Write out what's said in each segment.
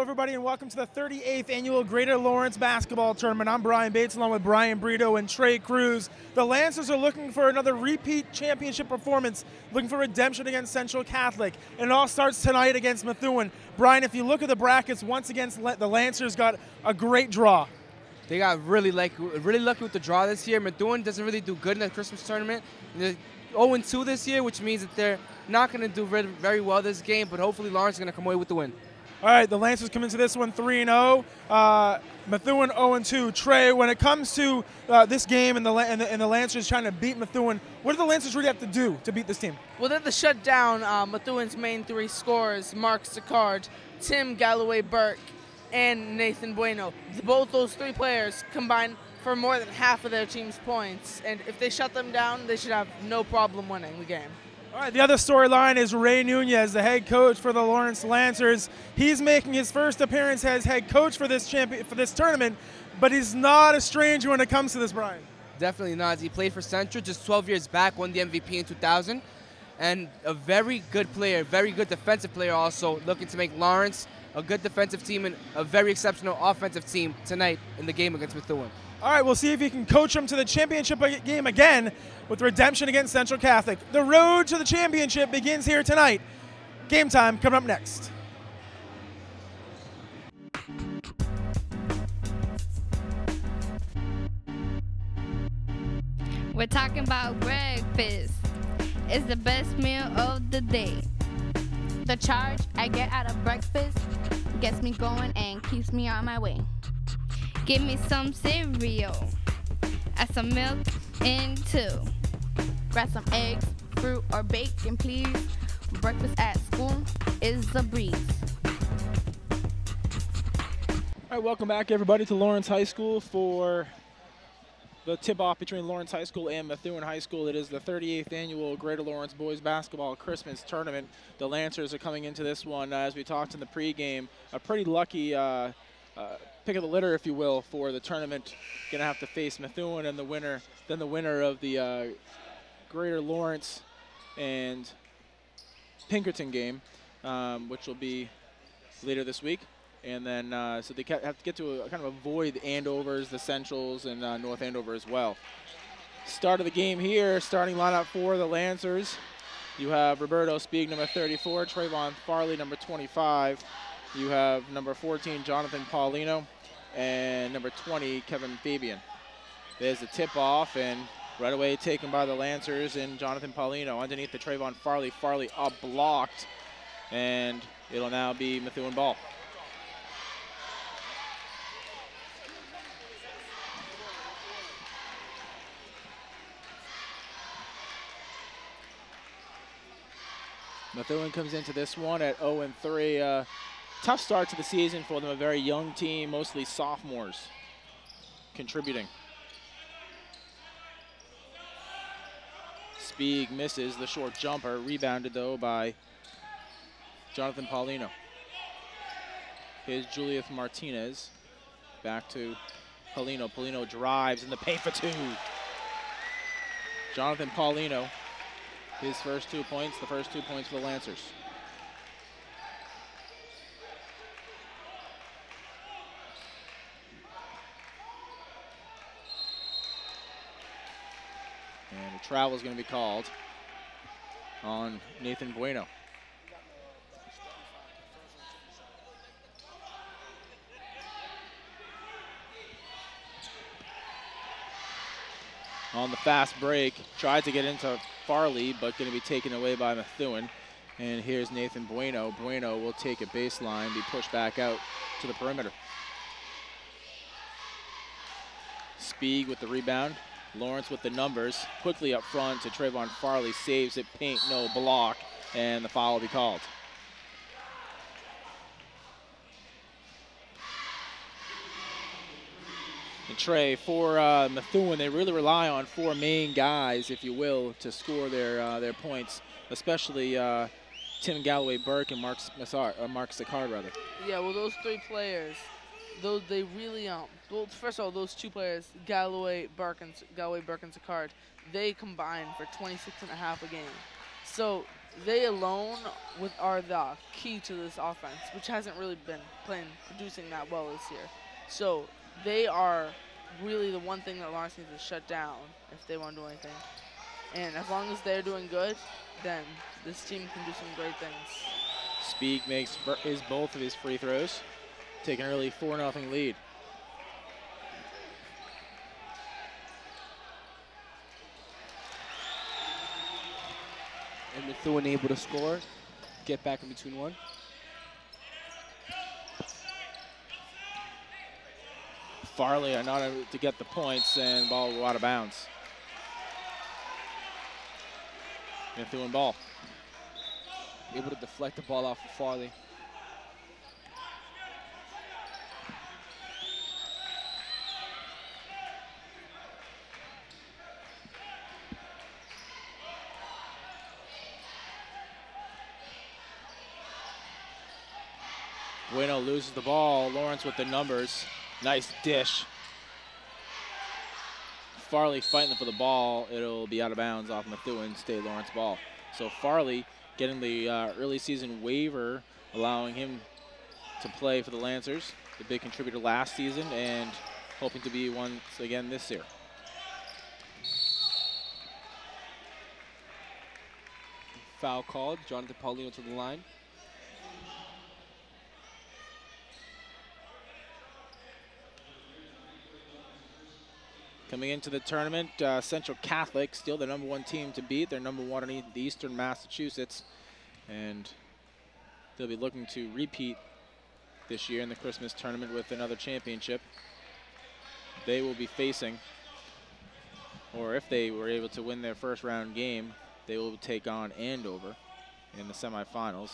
everybody, and welcome to the 38th Annual Greater Lawrence Basketball Tournament. I'm Brian Bates, along with Brian Brito and Trey Cruz. The Lancers are looking for another repeat championship performance, looking for redemption against Central Catholic. And it all starts tonight against Methuen. Brian, if you look at the brackets, once again, the Lancers got a great draw. They got really lucky with the draw this year. Methuen doesn't really do good in the Christmas tournament. They're 0-2 this year, which means that they're not going to do very well this game, but hopefully Lawrence is going to come away with the win. All right, the Lancers come into this one 3-0. Methuen 0-2. Trey, when it comes to this game and the Lancers trying to beat Methuen, what do the Lancers really have to do to beat this team? Well, they have to shut down Methuen's main three scorers, Mark Sicard, Tim Galloway-Burke, and Nathan Bueno. Both those three players combined for more than half of their team's points, and if they shut them down, they should have no problem winning the game. All right, the other storyline is Ray Nunez, the head coach for the Lawrence Lancers. He's making his first appearance as head coach for this tournament, but he's not a stranger when it comes to this, Brian. Definitely not. He played for Central just 12 years back, won the MVP in 2000, and a very good player, very good defensive player also, looking to make Lawrence a good defensive team and a very exceptional offensive team tonight in the game against Methuen. All right, we'll see if he can coach them to the championship game again with redemption against Central Catholic. The road to the championship begins here tonight. Game time coming up next. We're talking about breakfast. It's the best meal of the day. The charge I get out of breakfast gets me going and keeps me on my way. Give me some cereal, add some milk in too. Grab some eggs, fruit, or bacon, please. Breakfast at school is a breeze. All right, welcome back, everybody, to Lawrence High School for the tip-off between Lawrence High School and Methuen High School. It is the 38th Annual Greater Lawrence Boys Basketball Christmas Tournament. The Lancers are coming into this one, as we talked in the pregame, a pretty lucky pick of the litter, if you will, for the tournament. Going to have to face Methuen and the winner of the Greater Lawrence and Pinkerton game, which will be later this week. And then, so they have to get to kind of avoid the Andovers, the Centrals, and North Andover as well. Start of the game here, starting lineup for the Lancers. You have Roberto Spieg, number 34, Trayvon Farley, number 25. You have number 14, Jonathan Paulino, and number 20, Kevin Fabian. There's the tip-off, and right away taken by the Lancers and Jonathan Paulino underneath the Trayvon Farley. Farley up blocked, and it'll now be Methuen ball. Methuen comes into this one at 0-3. Tough start to the season for them, a very young team, mostly sophomores contributing. Spieg misses the short jumper, rebounded though by Jonathan Paulino. Here's Julius Martinez, back to Paulino. Paulino drives in the paint for two. Jonathan Paulino, his first 2 points, the first 2 points for the Lancers. And a travel is going to be called on Nathan Bueno. On the fast break, tried to get into Farley, but going to be taken away by Methuen. And here's Nathan Bueno. Bueno will take a baseline, be pushed back out to the perimeter. Spieg with the rebound. Lawrence with the numbers, quickly up front to Trayvon Farley, saves it, paint, no block, and the foul will be called. And Trey, for Methuen, they really rely on four main guys, if you will, to score their points, especially Tim Galloway-Burke and Mark Sicard, rather. Yeah, well, those three players, they really well, first of all, those two players, Galloway, Burke, and Sicard, they combine for 26.5 a game. So they alone are the key to this offense, which hasn't really been producing that well this year. So they are really the one thing that Lawrence needs to shut down if they want to do anything. And as long as they're doing good, then this team can do some great things. Speak makes both of his free throws, taking an early 4-0 lead. And Methuen able to score, get back in between one. Farley are not able to get the points, and the ball will go out of bounds. Methuen ball. Able to deflect the ball off of Farley. Bueno loses the ball. Lawrence with the numbers. Nice dish. Farley fighting for the ball. It'll be out of bounds off Methuen, State Lawrence ball. So Farley getting the early season waiver, allowing him to play for the Lancers, the big contributor last season, and hoping to be once again this year. Foul called. Jonathan Paulino to the line. Coming into the tournament, Central Catholic, still the #1 team to beat. They're #1 in the Eastern Massachusetts, and they'll be looking to repeat this year in the Christmas tournament with another championship. They will be facing, or if they were able to win their first round game, they will take on Andover in the semifinals,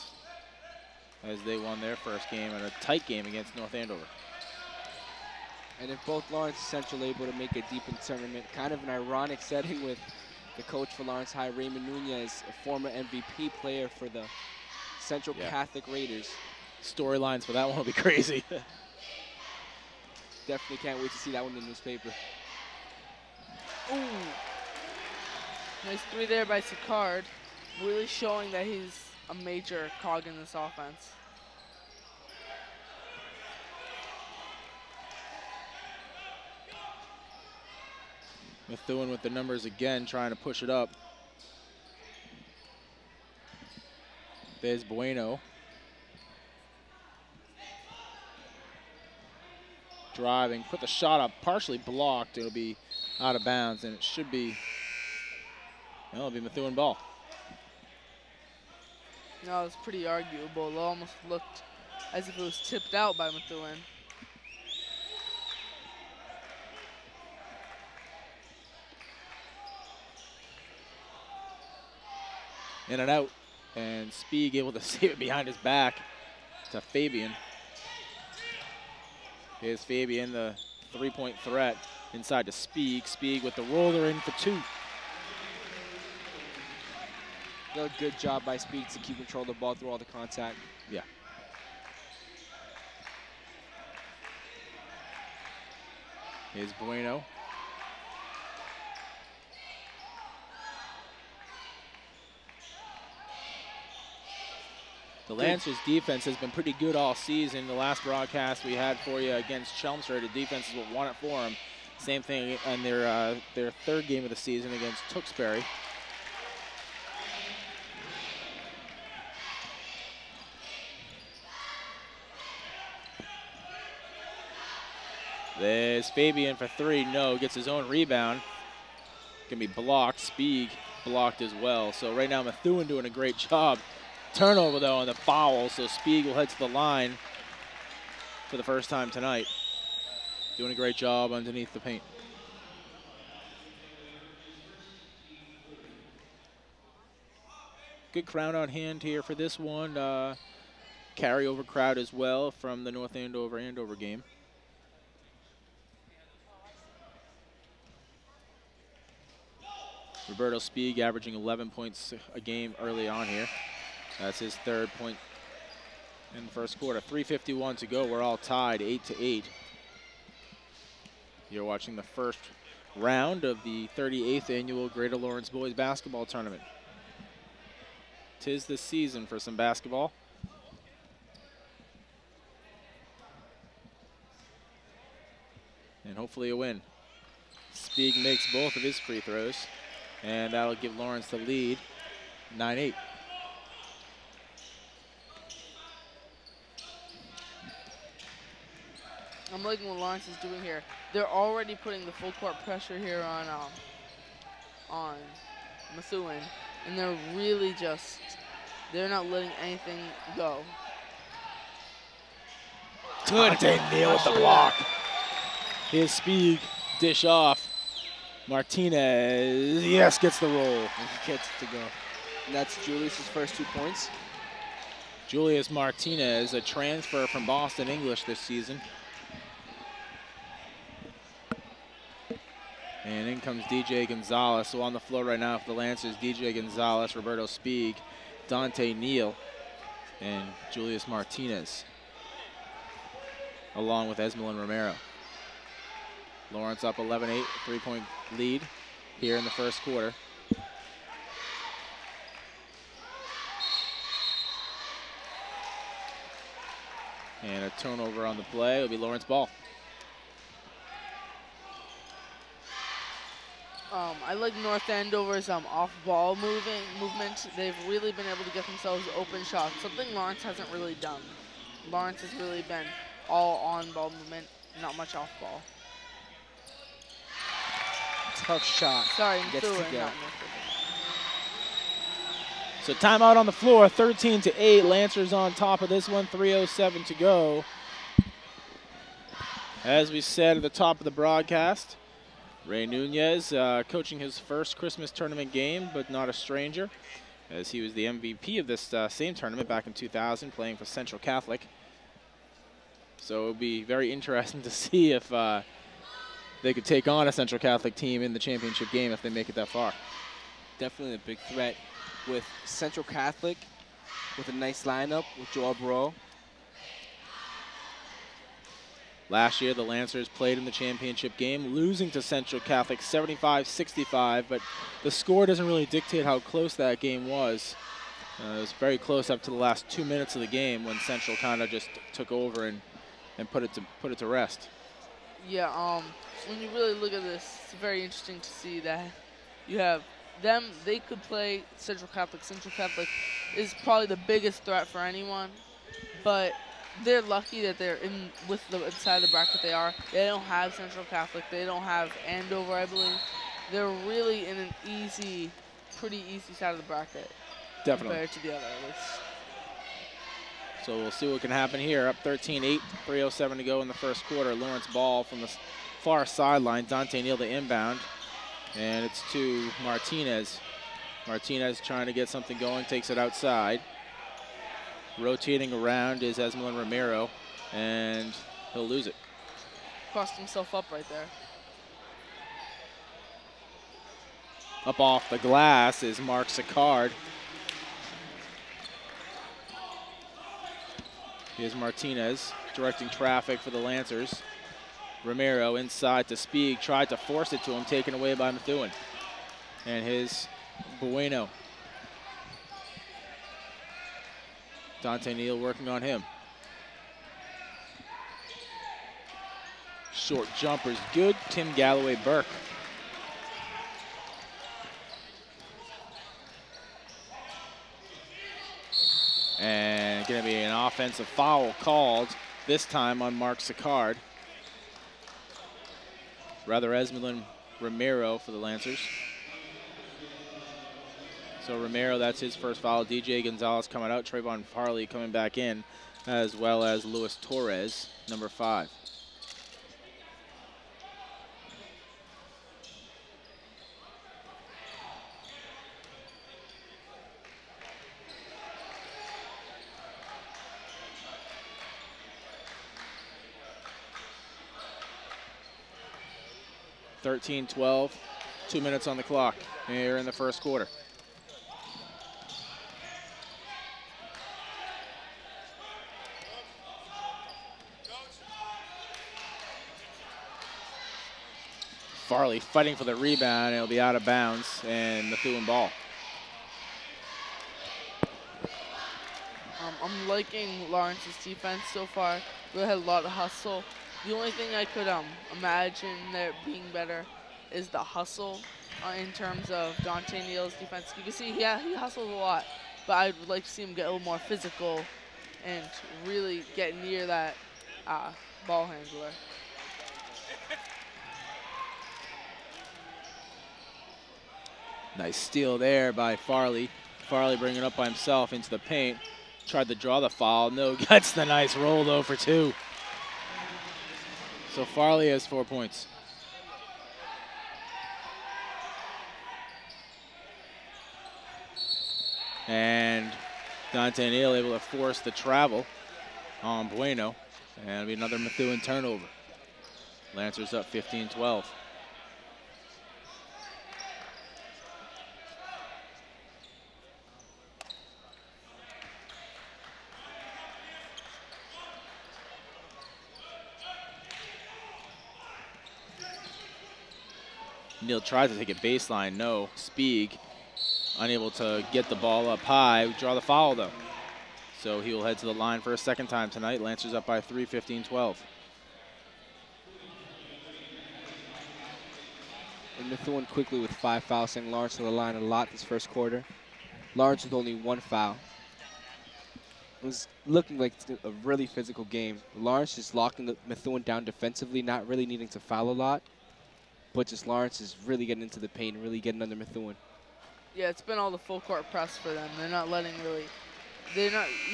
as they won their first game in a tight game against North Andover. And if both Lawrence and Central able to make it deep in the tournament, kind of an ironic setting with the coach for Lawrence High, Raymond Nunez, a former MVP player for the Central Catholic Raiders. Storylines for that one will be crazy. Definitely can't wait to see that one in the newspaper. Ooh. Nice three there by Sicard, really showing that he's a major cog in this offense. Methuen with the numbers again, trying to push it up. There's Bueno. Driving, put the shot up, partially blocked. It'll be out of bounds, and it should be, well, it'll be Methuen ball. No, it's pretty arguable. It almost looked as if it was tipped out by Methuen. In and out, and Spieg able to save it behind his back to Fabian. Here's Fabian, the three-point threat inside to Spieg. Spieg with the roller in for two. Real good job by Spieg to keep control of the ball through all the contact. Yeah. Here's Bueno. The Lancers defense has been pretty good all season. The last broadcast we had for you against Chelmsford, the defense is what won it for them. Same thing in their third game of the season against Tewksbury. There's Fabian for three. No, gets his own rebound. Can be blocked. Spieg blocked as well. So right now Methuen doing a great job. Turnover, though, on the foul, so Spieg will head to the line for the first time tonight. Doing a great job underneath the paint. Good crowd on hand here for this one. Carryover crowd as well from the North Andover game. Roberto Spieg averaging 11 points a game early on here. That's his third point in the first quarter. 3:51 to go. We're all tied 8-8. You're watching the first round of the 38th annual Greater Lawrence Boys Basketball Tournament. 'Tis the season for some basketball. And hopefully a win. Spieg makes both of his free throws, and that'll give Lawrence the lead, 9-8. I'm liking what Lawrence is doing here. They're already putting the full court pressure here on Methuen, and they're really they're not letting anything go. Good. Neal with the block. Here's Spieg, dish off. Martinez, yes, gets the roll. And he gets it to go. And that's Julius's first 2 points. Julius Martinez, a transfer from Boston English this season. And in comes DJ Gonzalez. So on the floor right now for the Lancers, DJ Gonzalez, Roberto Spieg, Dante Neal, and Julius Martinez, along with Esmelin Romero. Lawrence up 11-8, 3-point lead here in the first quarter. And a turnover on the play. It'll be Lawrence ball. I like North Andover's off-ball movement. They've really been able to get themselves open shots, something Lawrence hasn't really done. Lawrence has really been all on-ball movement, not much off-ball. Tough shot. Sorry, Gets to Methuen, go. not Methuen. So timeout on the floor, 13-8. Lancers on top of this one, 3:07 to go. As we said at the top of the broadcast, Ray Nunez coaching his first Christmas tournament game, but not a stranger, as he was the MVP of this same tournament back in 2000, playing for Central Catholic. So it'll be very interesting to see if they could take on a Central Catholic team in the championship game if they make it that far. Definitely a big threat with Central Catholic, with a nice lineup with Joel Bro. Last year, the Lancers played in the championship game, losing to Central Catholic 75-65, but the score doesn't really dictate how close that game was. It was very close up to the last 2 minutes of the game when Central kind of just took over and put it to rest. Yeah, when you really look at this, it's very interesting to see that you have them. They could play Central Catholic. Central Catholic is probably the biggest threat for anyone, but they're lucky that they're inside the bracket they are. They don't have Central Catholic. They don't have Andover, I believe. They're really in an pretty easy side of the bracket. Definitely. Compared to the other, at least. So we'll see what can happen here. Up 13-8, 3:07 to go in the first quarter. Lawrence ball from the far sideline. Dante Neal the inbound. And it's to Martinez. Martinez trying to get something going, takes it outside. Rotating around is Esmelin Romero, and he'll lose it. Crossed himself up right there. Up off the glass is Mark Sicard. Here's Martinez directing traffic for the Lancers. Romero inside to Spieg, tried to force it to him, taken away by Methuen. And his Bueno. Dante Neal working on him. Short jumper's good. Tim Galloway-Burke. And going to be an offensive foul called, this time on Mark Sicard. Rather Esmelin Romero for the Lancers. So Romero, that's his first foul. DJ Gonzalez coming out. Trayvon Farley coming back in, as well as Luis Torres, number 5. (13-12), 2 minutes on the clock here in the first quarter. Farley fighting for the rebound. It'll be out of bounds, and Methuen ball. I'm liking Lawrence's defense so far. We had a lot of hustle. The only thing I could imagine there being better is the hustle in terms of Dante Neal's defense. You can see, yeah, he hustles a lot, but I would like to see him get a little more physical and really get near that ball handler. Nice steal there by Farley. Farley bringing it up by himself into the paint. Tried to draw the foul. No, gets the nice roll though for 2. So Farley has 4 points. And Dante Neal able to force the travel on Bueno. And it'll be another Methuen turnover. Lancers up 15-12. Neal tries to take a baseline, no. Spieg unable to get the ball up high, draw the foul though. So he will head to the line for a second time tonight. Lancers up by 3, 15-12. And Methuen quickly with 5 fouls, sending Lawrence to the line a lot this first quarter. Lawrence with only 1 foul. It was looking like a really physical game. Lawrence is locking the Methuen down defensively, not really needing to foul a lot. But just Lawrence is really getting into the paint, really getting under Methuen. Yeah, it's been all the full court press for them. They're not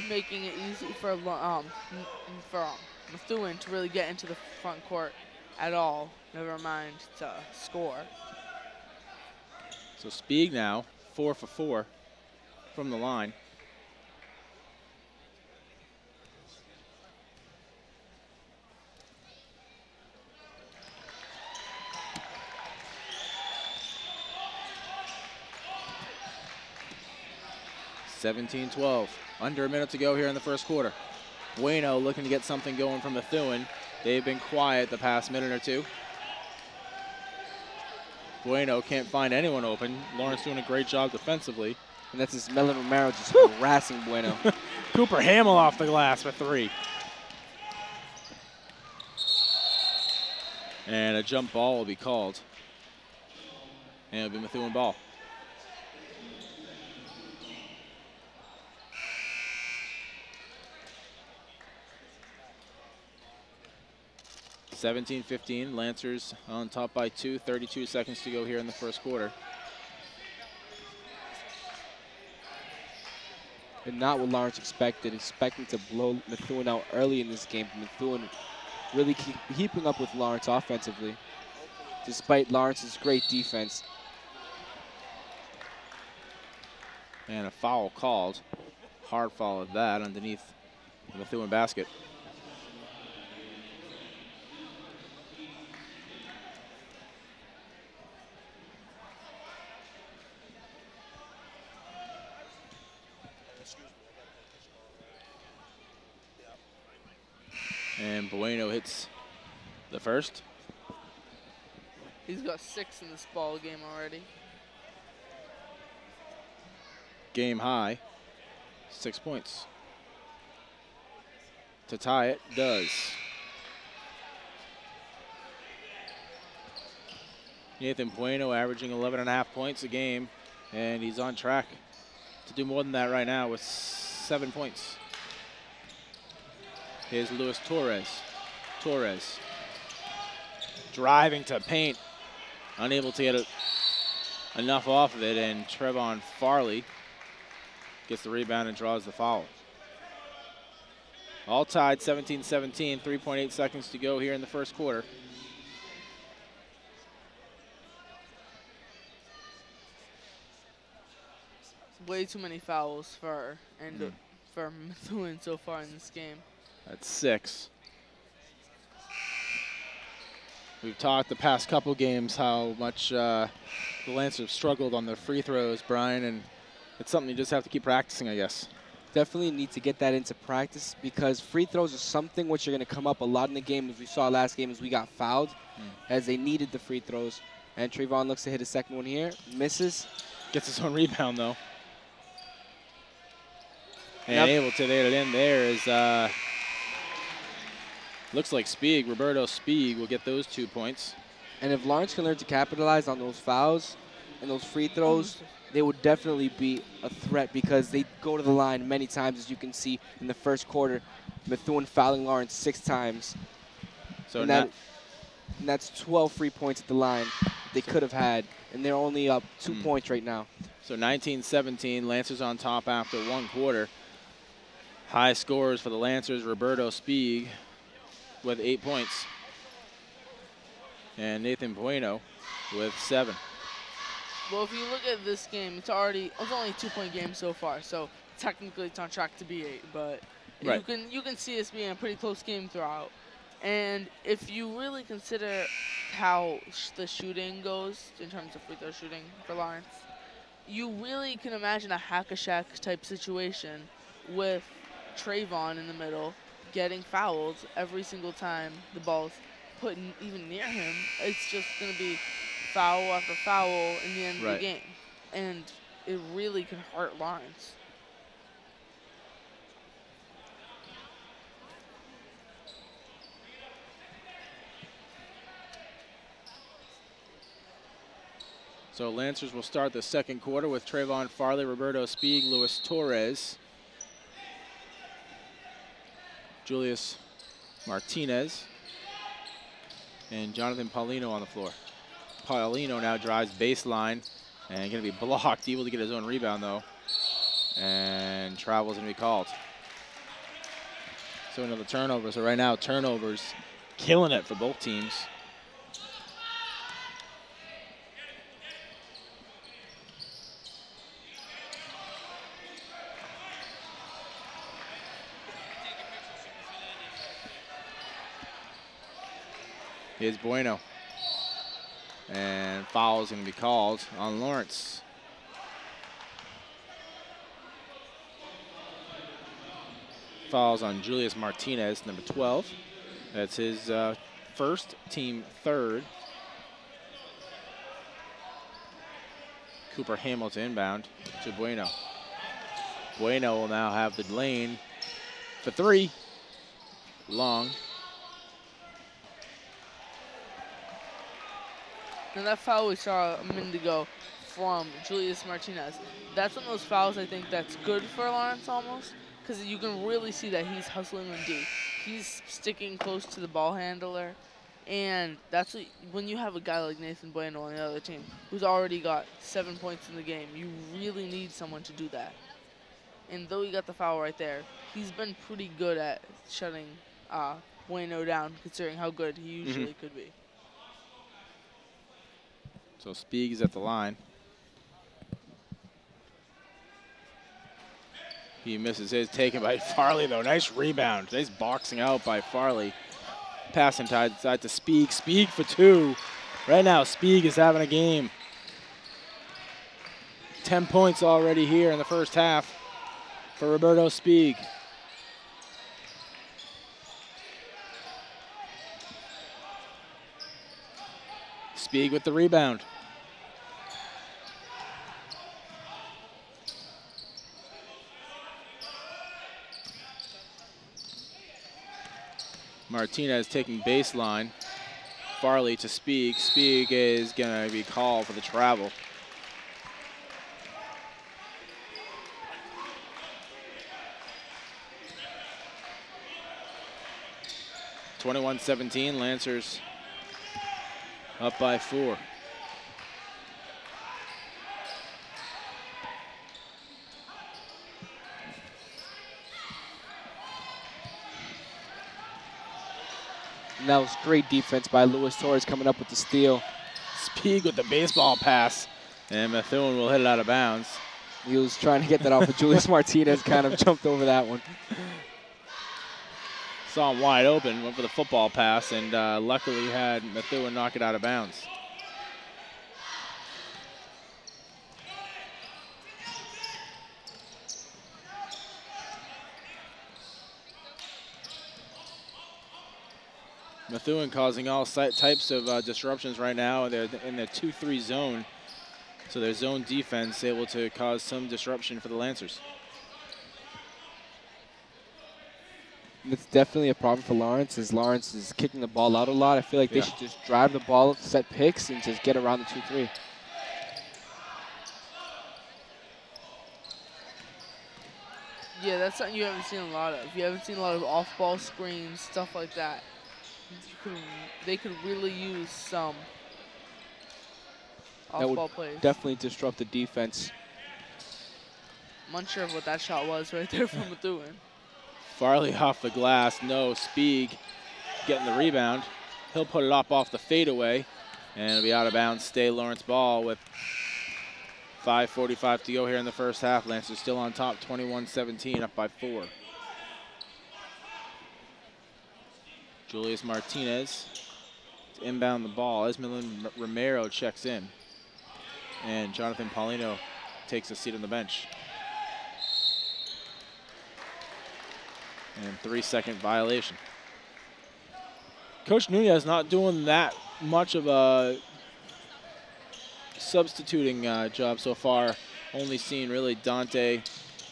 making it easy for Methuen to really get into the front court at all. Never mind to score. So Spieg now 4 for 4 from the line. (17-12). Under a minute to go here in the first quarter. Bueno looking to get something going from Methuen. They've been quiet the past minute or two. Bueno can't find anyone open. Lawrence doing a great job defensively. And that's his Melon Romero just harassing Bueno. Cooper Hamill off the glass for 3. And a jump ball will be called. And it'll be Methuen ball. 17-15, Lancers on top by 2, 32 seconds to go here in the first quarter. And not what Lawrence expecting to blow Methuen out early in this game. Methuen really keeping up with Lawrence offensively, despite Lawrence's great defense. And a foul called. Hard foul at that underneath the Methuen basket. And Bueno hits the first. He's got 6 in this ball game already. Game high, 6 points. To tie it, does. Nathan Bueno averaging 11.5 points a game, and he's on track to do more than that right now with 7 points. Here's Luis Torres. Torres driving to paint, unable to get enough off of it, and Trevon Farley gets the rebound and draws the foul. All tied, 17-17, 3.8 seconds to go here in the first quarter. Way too many fouls for Methuen so far in this game. That's 6. We've talked the past couple games how much the Lancers have struggled on their free throws, Brian, and it's something you just have to keep practicing, I guess. Definitely need to get that into practice because free throws are something which are going to come up a lot in the game. As we saw last game as we got fouled, as they needed the free throws. And Trayvon looks to hit a second one here, misses. Gets his own rebound, though. And able to get it in there is, looks like Spieg, Roberto Spieg will get those 2 points. And if Lawrence can learn to capitalize on those fouls and those free throws, they would definitely be a threat because they go to the line many times, as you can see in the first quarter. Methuen fouling Lawrence 6 times. So and that's 12 free points at the line they could have had, and they're only up 2 points right now. So 19-17, Lancers on top after 1 quarter. High scores for the Lancers, Roberto Spieg with 8 points. And Nathan Bueno with 7. Well, if you look at this game, it's only a 2-point game so far, so technically it's on track to be 8, but right. you can see this being a pretty close game throughout. And if you really consider how the shooting goes in terms of free throw shooting for Lawrence, you really can imagine a hack-a-shack type situation with Trayvon in the middle getting fouled every single time the ball's put even near him. It's just going to be foul after foul in the end of the game. And it really can hurt Lawrence. So Lancers will start the second quarter with Trayvon Farley, Roberto Spieg, Luis Torres, Julius Martinez, and Jonathan Paulino on the floor. Paulino now drives baseline and going to be blocked, able to get his own rebound though, and travel is going to be called. So another turnover. So right now turnovers killing it for both teams. Here's Bueno. And foul is going to be called on Lawrence. Fouls on Julius Martinez, number 12. That's his first, team third. Cooper Hamilton inbound to Bueno. Bueno will now have the lane for 3. Long. Now that foul we saw a minute ago from Julius Martinez, that's one of those fouls I think that's good for Lawrence almost, because you can really see that he's hustling them deep. He's sticking close to the ball handler, and that's when you have a guy like Nathan Bueno on the other team who's already got 7 points in the game, you really need someone to do that. And though he got the foul right there, he's been pretty good at shutting Bueno down, considering how good he usually could be. So Spieg is at the line. He misses his, taken by Farley though. Nice rebound. Nice boxing out by Farley. Pass inside to Spieg. Spieg for 2. Right now, Spieg is having a game. 10 points already here in the first half for Roberto Spieg. Spieg with the rebound. Martinez taking baseline. Farley to Spieg. Spieg is going to be called for the travel. (21-17), Lancers up by 4. And that was great defense by Luis Torres coming up with the steal. Spieg with the baseball pass, and Methuen will hit it out of bounds. He was trying to get that off, but Julius Martinez kind of jumped over that one. Saw him wide open, went for the football pass, and luckily had Methuen knock it out of bounds. Methuen causing all types of disruptions right now. They're in the 2-3 zone, so their zone defense able to cause some disruption for the Lancers. It's definitely a problem for Lawrence, as Lawrence is kicking the ball out a lot. I feel like they should just drive the ball, set picks, and just get around the 2-3. Yeah, that's something you haven't seen a lot of. You haven't seen a lot of off-ball screens, stuff like that. They could really use some off-ball plays. Definitely disrupt the defense. I'm unsure of what that shot was right there from Methuen. Farley off the glass, no. Spieg getting the rebound. He'll put it up off the fadeaway, and it'll be out of bounds. Stay Lawrence ball with 5:45 to go here in the first half. Lancers still on top, 21-17, up by 4. Julius Martinez to inbound the ball. Esmelin Romero checks in, and Jonathan Paulino takes a seat on the bench. And 3-second violation. Coach Nunez not doing that much of a substituting job so far. Only seen really Dante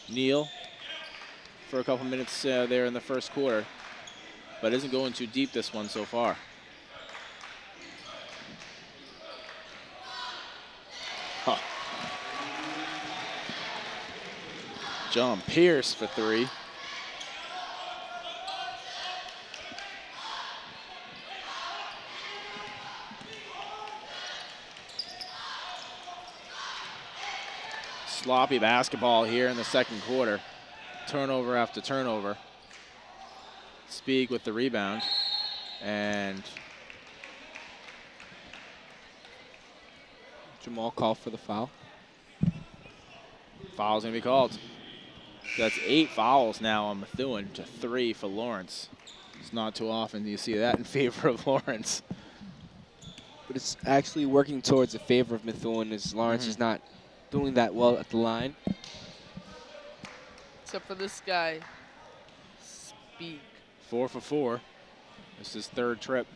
Neal for a couple minutes there in the first quarter, but isn't going too deep this one so far. Huh. John Pierce for 3. Sloppy basketball here in the second quarter. Turnover after turnover. Spieg with the rebound. And Jamal called for the foul. Foul's going to be called. That's 8 fouls now on Methuen to 3 for Lawrence. It's not too often you see that in favor of Lawrence. But it's actually working towards the favor of Methuen, as Lawrence is not doing that well at the line. Except for this guy, Spieg. 4 for 4. This is his 3rd trip.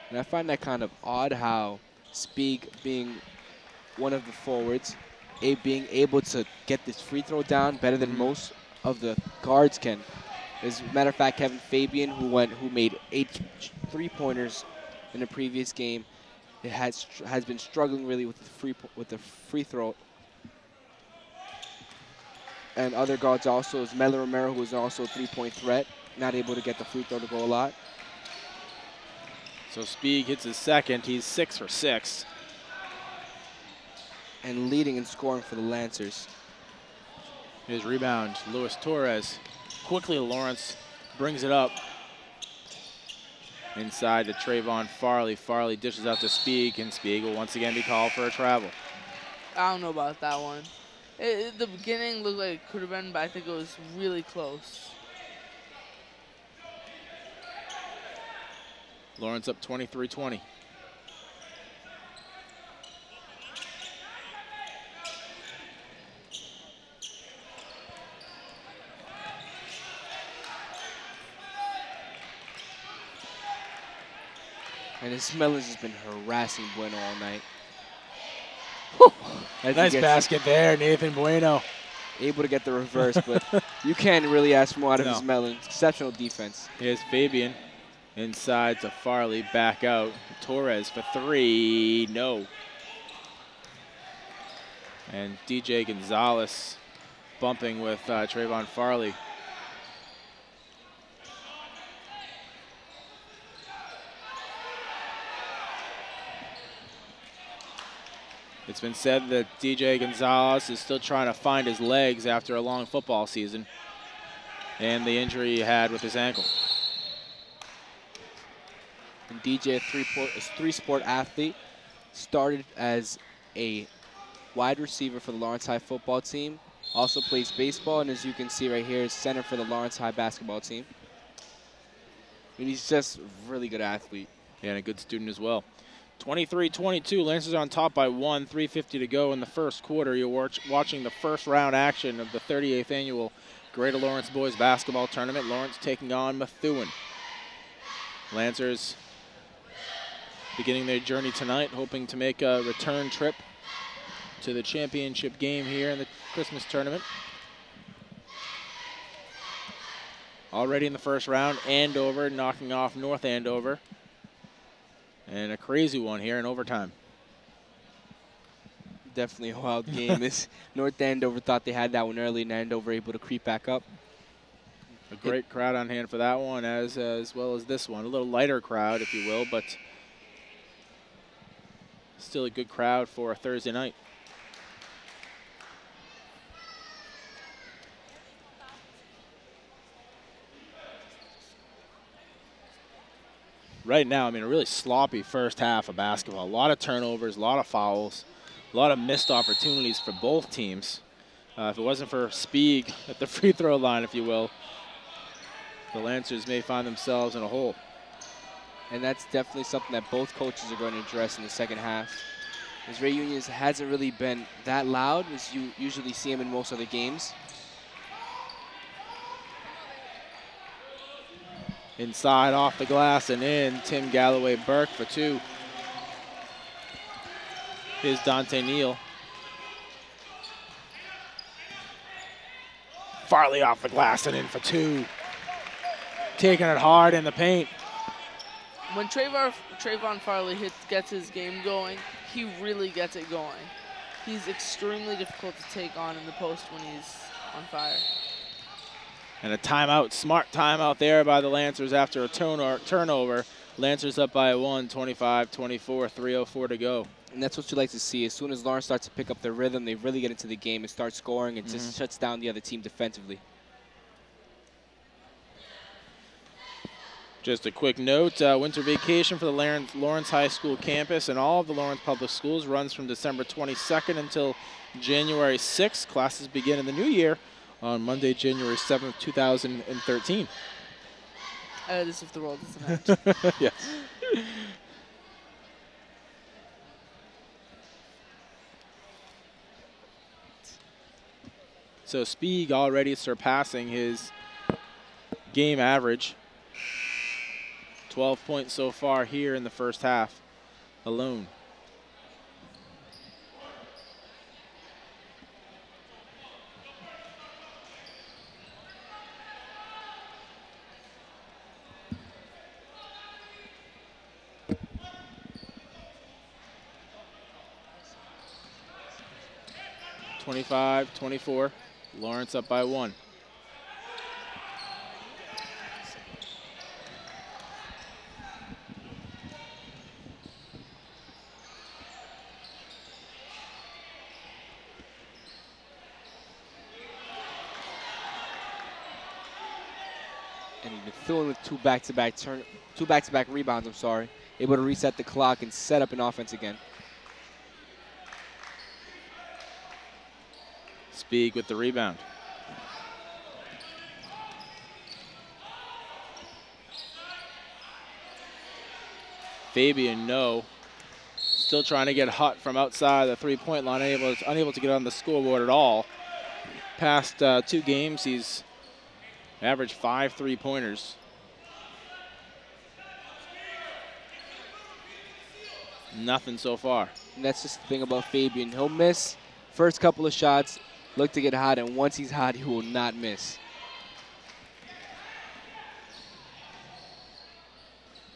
And I find that kind of odd how Spieg, being one of the forwards, being able to get this free throw down better than most of the guards can. As a matter of fact, Kevin Fabian, who made 8 3-pointers in the previous game, it has been struggling really with the free throw. And other guards also, is Melo Romero, who is also a 3-point threat, not able to get the free throw to go a lot. So Spieg hits his second. He's 6 for 6. And leading in scoring for the Lancers. His rebound, Luis Torres. Quickly, Lawrence brings it up. Inside to Trayvon Farley. Farley dishes out to Spieg, and Spieg will once again be called for a travel. I don't know about that one. The beginning looked like it could have been, but I think it was really close. Lawrence up 23-20. And Smellins has been harassing Bueno all night. Nice basket there, Nathan Bueno. Able to get the reverse, but you can't really ask more out of Smellins. Exceptional defense. Here's Fabian inside to Farley, back out. Torres for 3, no. And DJ Gonzalez bumping with Trayvon Farley. It's been said that DJ Gonzalez is still trying to find his legs after a long football season and the injury he had with his ankle. And DJ, a three-sport athlete, started as a wide receiver for the Lawrence High football team, also plays baseball, and as you can see right here, is center for the Lawrence High basketball team. And he's just a really good athlete. Yeah, and a good student as well. 23-22, Lancers on top by 1, 3:50 to go in the first quarter. You're watching the first round action of the 38th annual Greater Lawrence Boys Basketball Tournament. Lawrence taking on Methuen. Lancers beginning their journey tonight, hoping to make a return trip to the championship game here in the Christmas tournament. already in the first round. Andover knocking off North Andover. And a crazy one here in overtime. Definitely a wild game. North Andover thought they had that one early, and Andover able to creep back up. A great crowd on hand for that one, as well as this one. A little lighter crowd, if you will, but still a good crowd for a Thursday night. Right now, I mean, a really sloppy first half of basketball. A lot of turnovers, a lot of fouls, a lot of missed opportunities for both teams. If it wasn't for Spieg at the free throw line, if you will, the Lancers may find themselves in a hole. And that's definitely something that both coaches are going to address in the second half. As Ray Union hasn't really been that loud as you usually see him in most other games. Inside, off the glass, and in. Tim Galloway-Burke for two. Here's Dante Neal. Farley off the glass and in for two. Taking it hard in the paint. When Trayvon Farley gets his game going, he really gets it going. He's extremely difficult to take on in the post when he's on fire. And a timeout, smart timeout there by the Lancers after a turnover. Lancers up by one, 25-24, 3:04 to go. And that's what you like to see. As soon as Lawrence starts to pick up their rhythm, they really get into the game and start scoring. It just shuts down the other team defensively. Just a quick note, winter vacation for the Lawrence High School campus and all of the Lawrence Public Schools runs from December 22nd until January 6th. Classes begin in the new year on Monday, January 7th, 2013. This if the world doesn't end. Yes. So Spieg already surpassing his game average. 12 points so far here in the first half alone. (25-24). Lawrence up by one. And Methuen with two back-to-back rebounds, I'm sorry. Able to reset the clock and set up an offense again. Spieg with the rebound. Fabian, no. Still trying to get hot from outside the three-point line, unable to get on the scoreboard at all. Past two games, he's averaged 5 3-pointers. Nothing so far. And that's just the thing about Fabian. He'll miss first couple of shots, look to get hot, and once he's hot, he will not miss.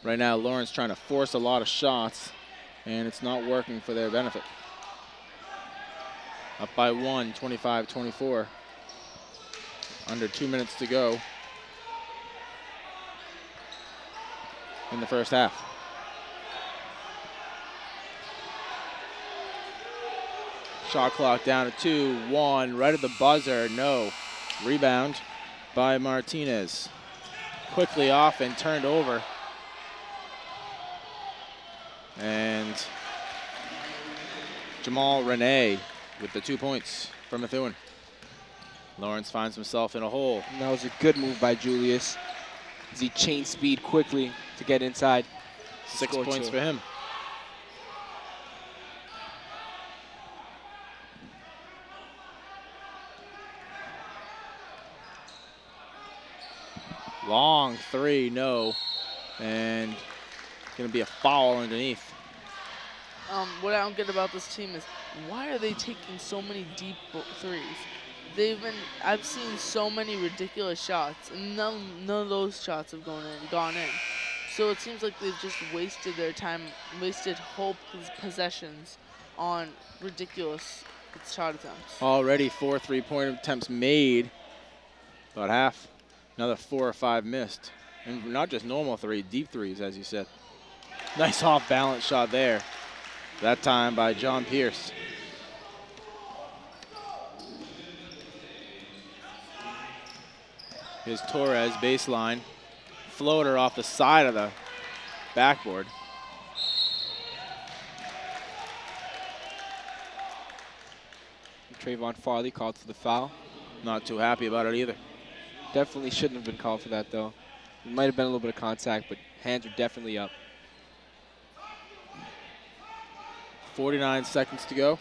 Right now, Lawrence trying to force a lot of shots, and it's not working for their benefit. Up by one, 25-24. Under 2 minutes to go in the first half. Shot clock down to 2, 1, right at the buzzer, no. Rebound by Martinez. Quickly off and turned over. And Jamal Renee with the 2 points for Methuen. Lawrence finds himself in a hole. And that was a good move by Julius as he chained speed quickly to get inside. 6 points for him. Long three, no. And going to be a foul underneath. What I don't get about this team is why are they taking so many deep threes? I've seen so many ridiculous shots, and none of those shots have gone in. So it seems like they've just wasted their time, wasted whole possessions on ridiculous shot attempts. Already 4 3-point attempts made, about half. Another 4 or 5 missed. And not just normal 3, deep 3s, as you said. Nice off-balance shot there. That time by John Pierce. Here's Torres, baseline. Floater off the side of the backboard. Trayvon Farley called for the foul. Not too happy about it either. Definitely shouldn't have been called for that, though. It might have been a little bit of contact, but hands are definitely up. 49 seconds to go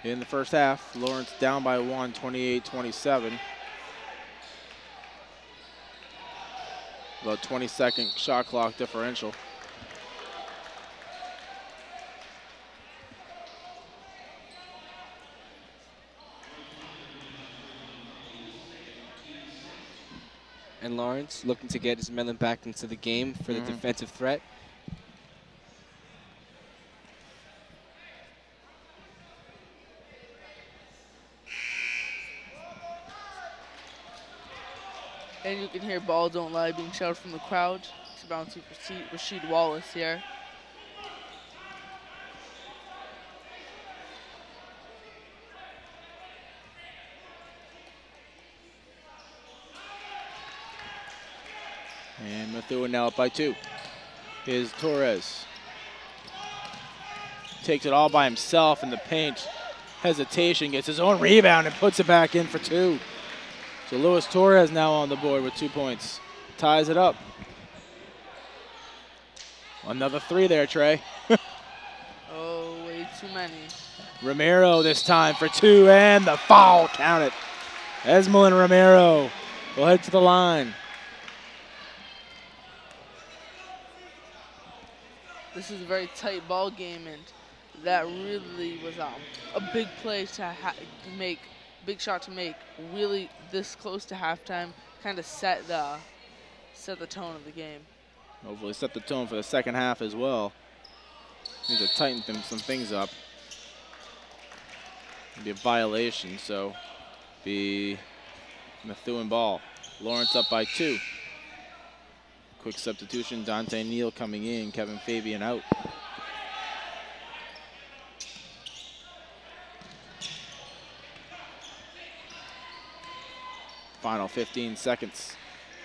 in the first half. Lawrence down by 1, 28-27. About 20-second shot clock differential. And Lawrence looking to get his melon back into the game for the defensive threat. And you can hear Ball Don't Lie being shouted from the crowd. It's bouncing for Rasheed Wallace here. And Methuen now up by 2. Here's Torres. Takes it all by himself in the paint. Hesitation, gets his own rebound and puts it back in for 2. So Luis Torres now on the board with 2 points. Ties it up. Another 3 there, Trey. Oh, way too many. Romero this time for 2, and the foul, count it. Esmelin Romero will head to the line. This is a very tight ball game, and that really was a big play to make, big shot to make. Really, this close to halftime, kind of set the tone of the game. Hopefully set the tone for the second half as well. Need to tighten some things up. It'll be a violation, so be Methuen ball. Lawrence up by 2. Quick substitution, Dante Neal coming in, Kevin Fabian out. Final 15 seconds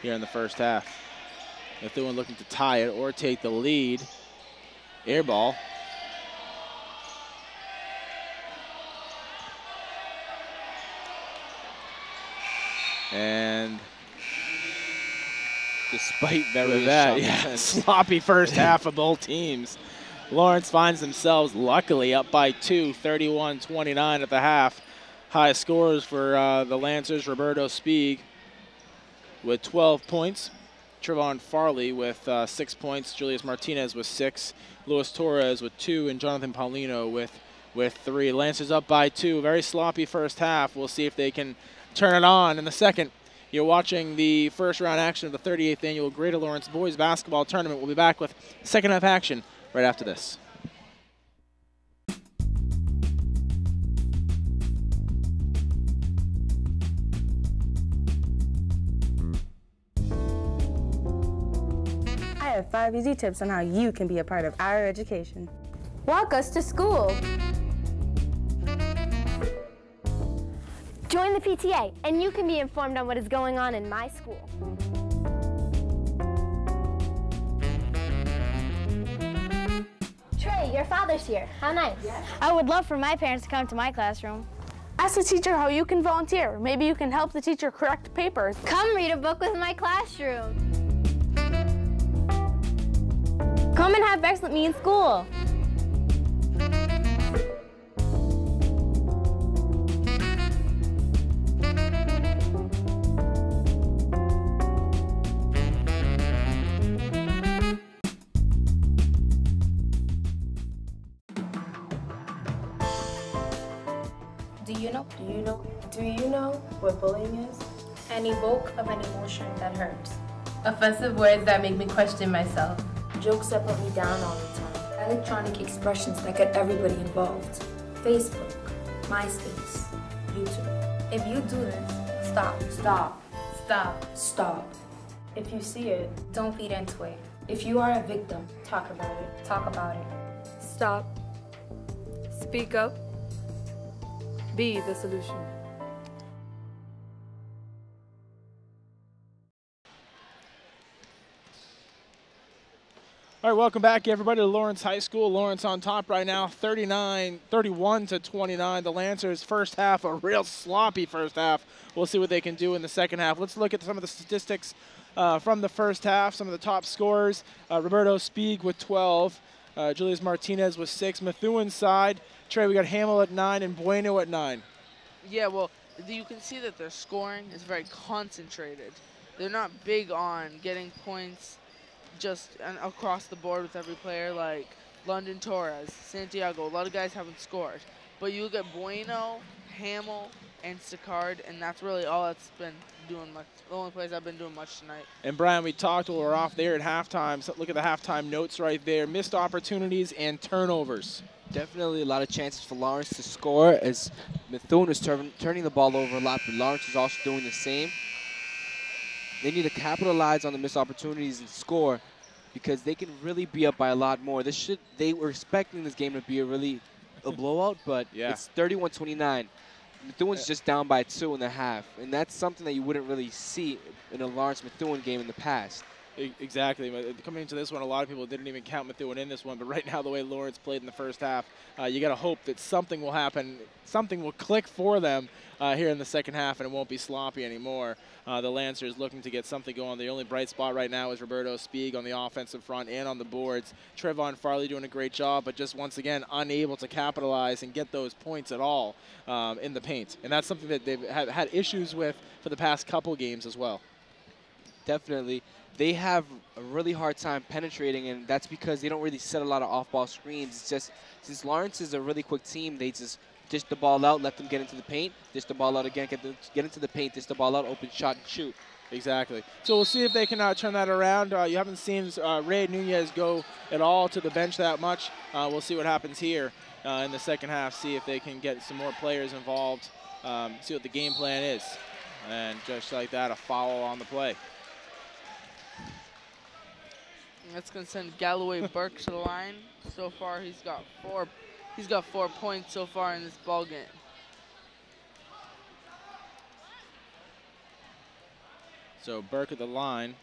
here in the first half. Methuen looking to tie it or take the lead. Air ball. And despite sloppy first half of both teams, Lawrence finds themselves luckily up by 2, 31-29 at the half. High scores for the Lancers, Roberto Spieg with 12 points. Trayvon Farley with 6 points. Julius Martinez with 6. Luis Torres with 2. And Jonathan Paulino with 3. Lancers up by 2. Very sloppy first half. We'll see if they can turn it on in the second. You're watching the first round action of the 38th Annual Greater Lawrence Boys Basketball Tournament. We'll be back with second half action right after this. I have 5 easy tips on how you can be a part of our education. Walk us to school. Join the PTA, and you can be informed on what is going on in my school. Trey, your father's here. How nice. I would love for my parents to come to my classroom. Ask the teacher how you can volunteer. Maybe you can help the teacher correct papers. Come read a book with my classroom. Come and have breakfast with me in school. Do you know? Do you know? Do you know what bullying is? An evoke of an emotion that hurts. Offensive words that make me question myself. Jokes that put me down all the time. Electronic expressions that get everybody involved. Facebook, MySpace, YouTube. If you do this, stop. Stop. Stop. Stop. If you see it, don't feed into it. If you are a victim, Talk about it. Talk about it. Stop. Speak up. Be the solution. All right, welcome back, everybody, to Lawrence High School. Lawrence on top right now, 31 to 29. The Lancers first half, a real sloppy first half. We'll see what they can do in the second half. Let's look at some of the statistics from the first half, some of the top scorers. Roberto Spieg with 12. Julius Martinez with 6. Methuen's side, Trey, we got Hamill at 9 and Bueno at 9. Yeah, well, you can see that their scoring is very concentrated. They're not big on getting points just across the board with every player, like London Torres, Santiago. A lot of guys haven't scored. But you look at Bueno, Hamill, and Sicard, and that's really all that's been doing much. The only players I've been doing much tonight. And Brian, we talked while we were off there at halftime. So look at the halftime notes right there. Missed opportunities and turnovers. Definitely a lot of chances for Lawrence to score as Methuen is turning the ball over a lot, but Lawrence is also doing the same. They need to capitalize on the missed opportunities and score because they can really be up by a lot more. They were expecting this game to be a blowout, but yeah. It's 31-29. Methuen's just down by 2.5, and that's something that you wouldn't really see in a Lawrence Methuen game in the past. Exactly. Coming into this one, a lot of people didn't even count Methuen in this one, but right now the way Lawrence played in the first half, you got to hope that something will happen, something will click for them here in the second half, and it won't be sloppy anymore. The Lancers looking to get something going. The only bright spot right now is Roberto Spieg on the offensive front and on the boards. Trevon Farley doing a great job, but just once again unable to capitalize and get those points at all in the paint. And that's something that they've had issues with for the past couple games as well. Definitely. They have a really hard time penetrating, and that's because they don't really set a lot of off-ball screens. It's just, since Lawrence is a really quick team, they just dish the ball out, let them get into the paint, dish the ball out again, get into the paint, dish the ball out, open shot, and shoot. Exactly. So we'll see if they can turn that around. You haven't seen Ray Nunez go at all to the bench that much. We'll see what happens here in the second half, see if they can get some more players involved, see what the game plan is. And just like that, a foul on the play. That's going to send Galloway Burke to the line. So far, he's got 4 points so far in this ball game. So Burke at the line.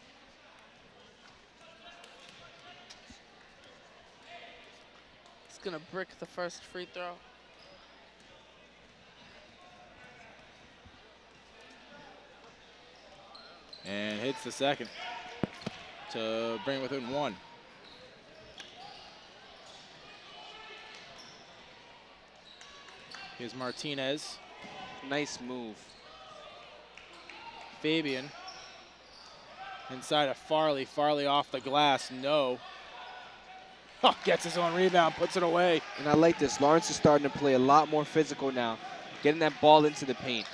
He's going to brick the first free throw. And hits the second to bring within 1. Here's Martinez. Nice move. Fabian inside of Farley. Farley off the glass, no. Oh, gets his own rebound, puts it away. And I like this. Lawrence is starting to play a lot more physical now, getting that ball into the paint.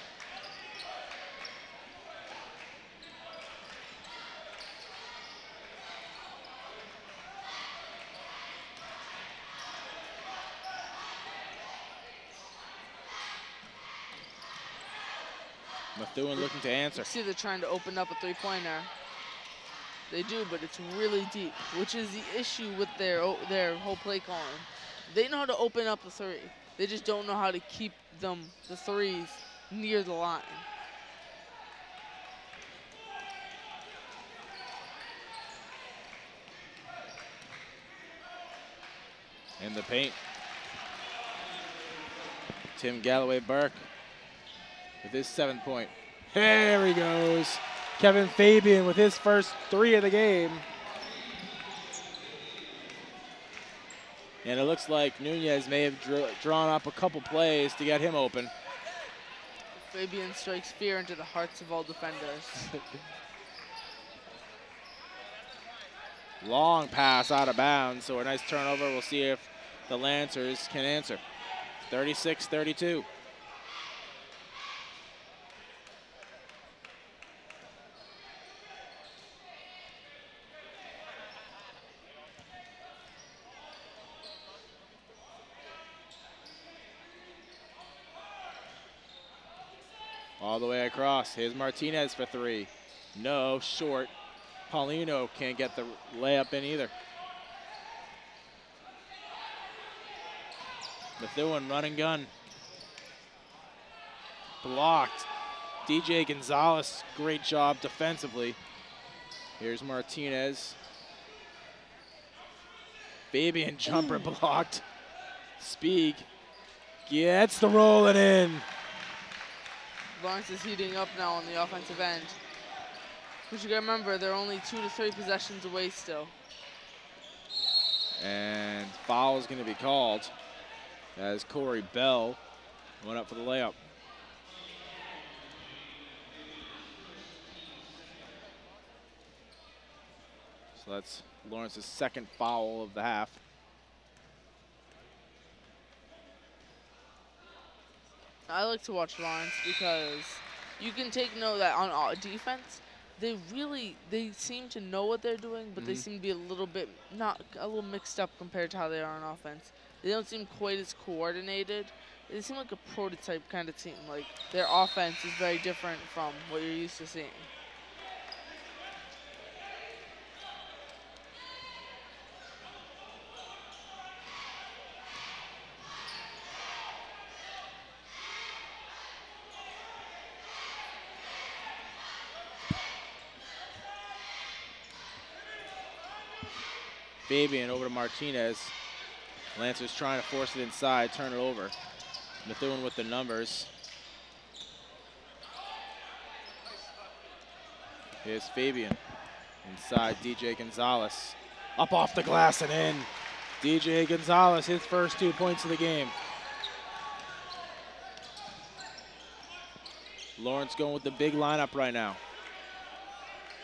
Methuen looking to answer. See, they're trying to open up a three-pointer. They do, but it's really deep, which is the issue with their whole play calling. They know how to open up the three. They just don't know how to keep the threes near the line. In the paint. Tim Galloway Burke with his 7-point. There he goes. Kevin Fabian with his first 3 of the game. And it looks like Nunez may have drawn up a couple plays to get him open. Fabian strikes fear into the hearts of all defenders. Long pass out of bounds, so a nice turnover. We'll see if the Lancers can answer. 36-32. All the way across. Here's Martinez for three. No, short. Paulino can't get the layup in either. Methuen run and gun. Blocked. DJ Gonzalez, great job defensively. Here's Martinez. Fabian jumper blocked. Spieg gets the rolling in. Lawrence is heating up now on the offensive end. But you gotta remember, they're only 2 to 3 possessions away still. And foul is gonna be called as Corey Bell went up for the layup. So that's Lawrence's second foul of the half. I like to watch Lawrence because you can take note that on defense, they seem to know what they're doing, but they seem to be a little mixed up compared to how they are on offense. They don't seem quite as coordinated. They seem like a prototype kind of team. Like, their offense is very different from what you're used to seeing. Fabian over to Martinez. Lancer's trying to force it inside, turn it over. Methuen with the numbers. Here's Fabian. Inside DJ Gonzalez. Up off the glass and in. DJ Gonzalez, his first 2 points of the game. Lawrence going with the big lineup right now.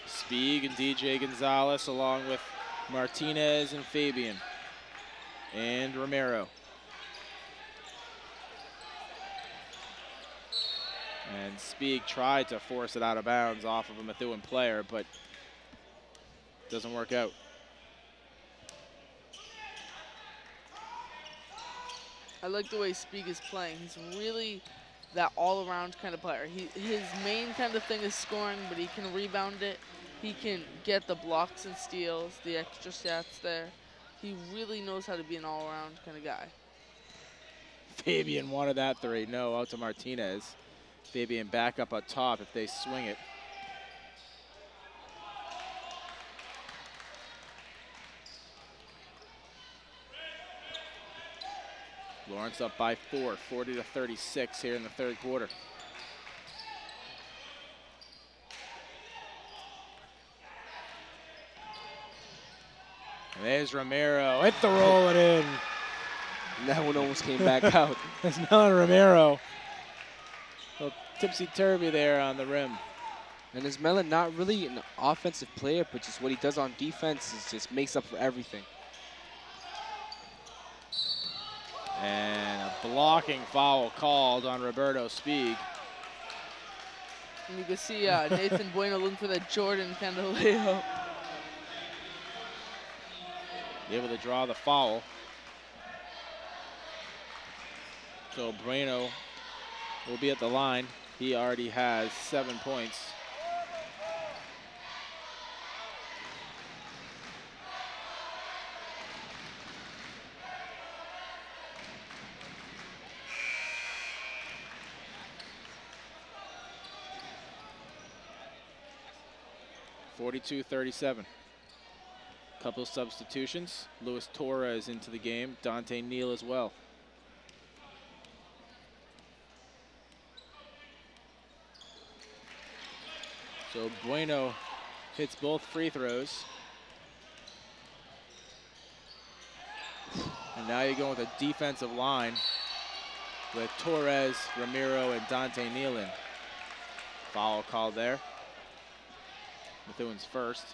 Spieg and DJ Gonzalez along with Martinez and Fabian and Romero. And Spieg tried to force it out of bounds off of a Methuen player, but doesn't work out. I like the way Spieg is playing. He's really that all-around kind of player. His main kind of thing is scoring, but he can rebound it. He can get the blocks and steals, the extra stats there. He really knows how to be an all-around kind of guy. Fabian wanted that three. No, out to Martinez. Fabian back up at top if they swing it. Lawrence up by 4, 40-36 here in the third quarter. And there's Romero, hit the roll it in. That one almost came back out. It's not Romero. A little tipsy-turvy there on the rim. And is Mellon not really an offensive player, but just what he does on defense is just makes up for everything. And a blocking foul called on Roberto Spieg. And you can see Nathan Bueno looking for that Jordan kind of layup. Able to draw the foul. So Bueno will be at the line. He already has 7 points. (42-37). Couple of substitutions. Luis Torres into the game. Dante Neal as well. So Bueno hits both free throws. And now you're going with a defensive line with Torres, Ramiro, and Dante Neal in. Foul called there. Methuen's first.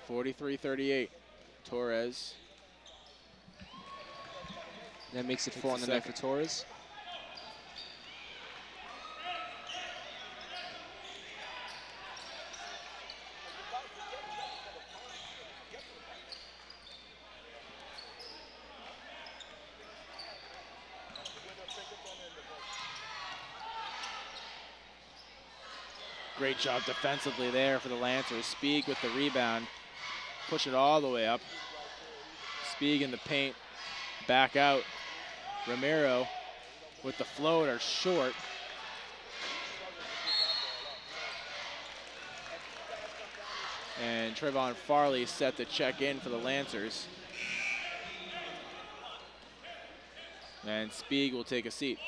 43-38. Torres. That makes it 4 on the night for Torres. Great job defensively there for the Lancers. Spieg with the rebound. Push it all the way up. Spieg in the paint. Back out. Ramiro with the floater short. And Trayvon Farley set to check in for the Lancers. And Spieg will take a seat.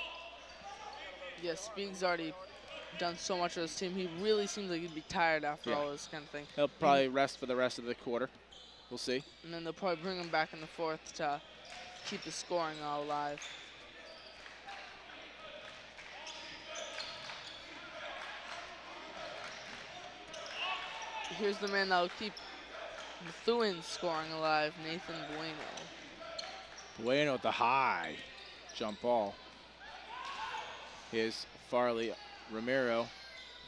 Yeah, Spieg's already done so much for this team. He really seems like he'd be tired after all this kind of thing. He'll probably rest for the rest of the quarter. We'll see. And then they'll probably bring him back in the fourth to keep the scoring all alive. Here's the man that will keep Methuen scoring alive, Nathan Bueno. Bueno with the high jump ball. Here's Farley. Ramiro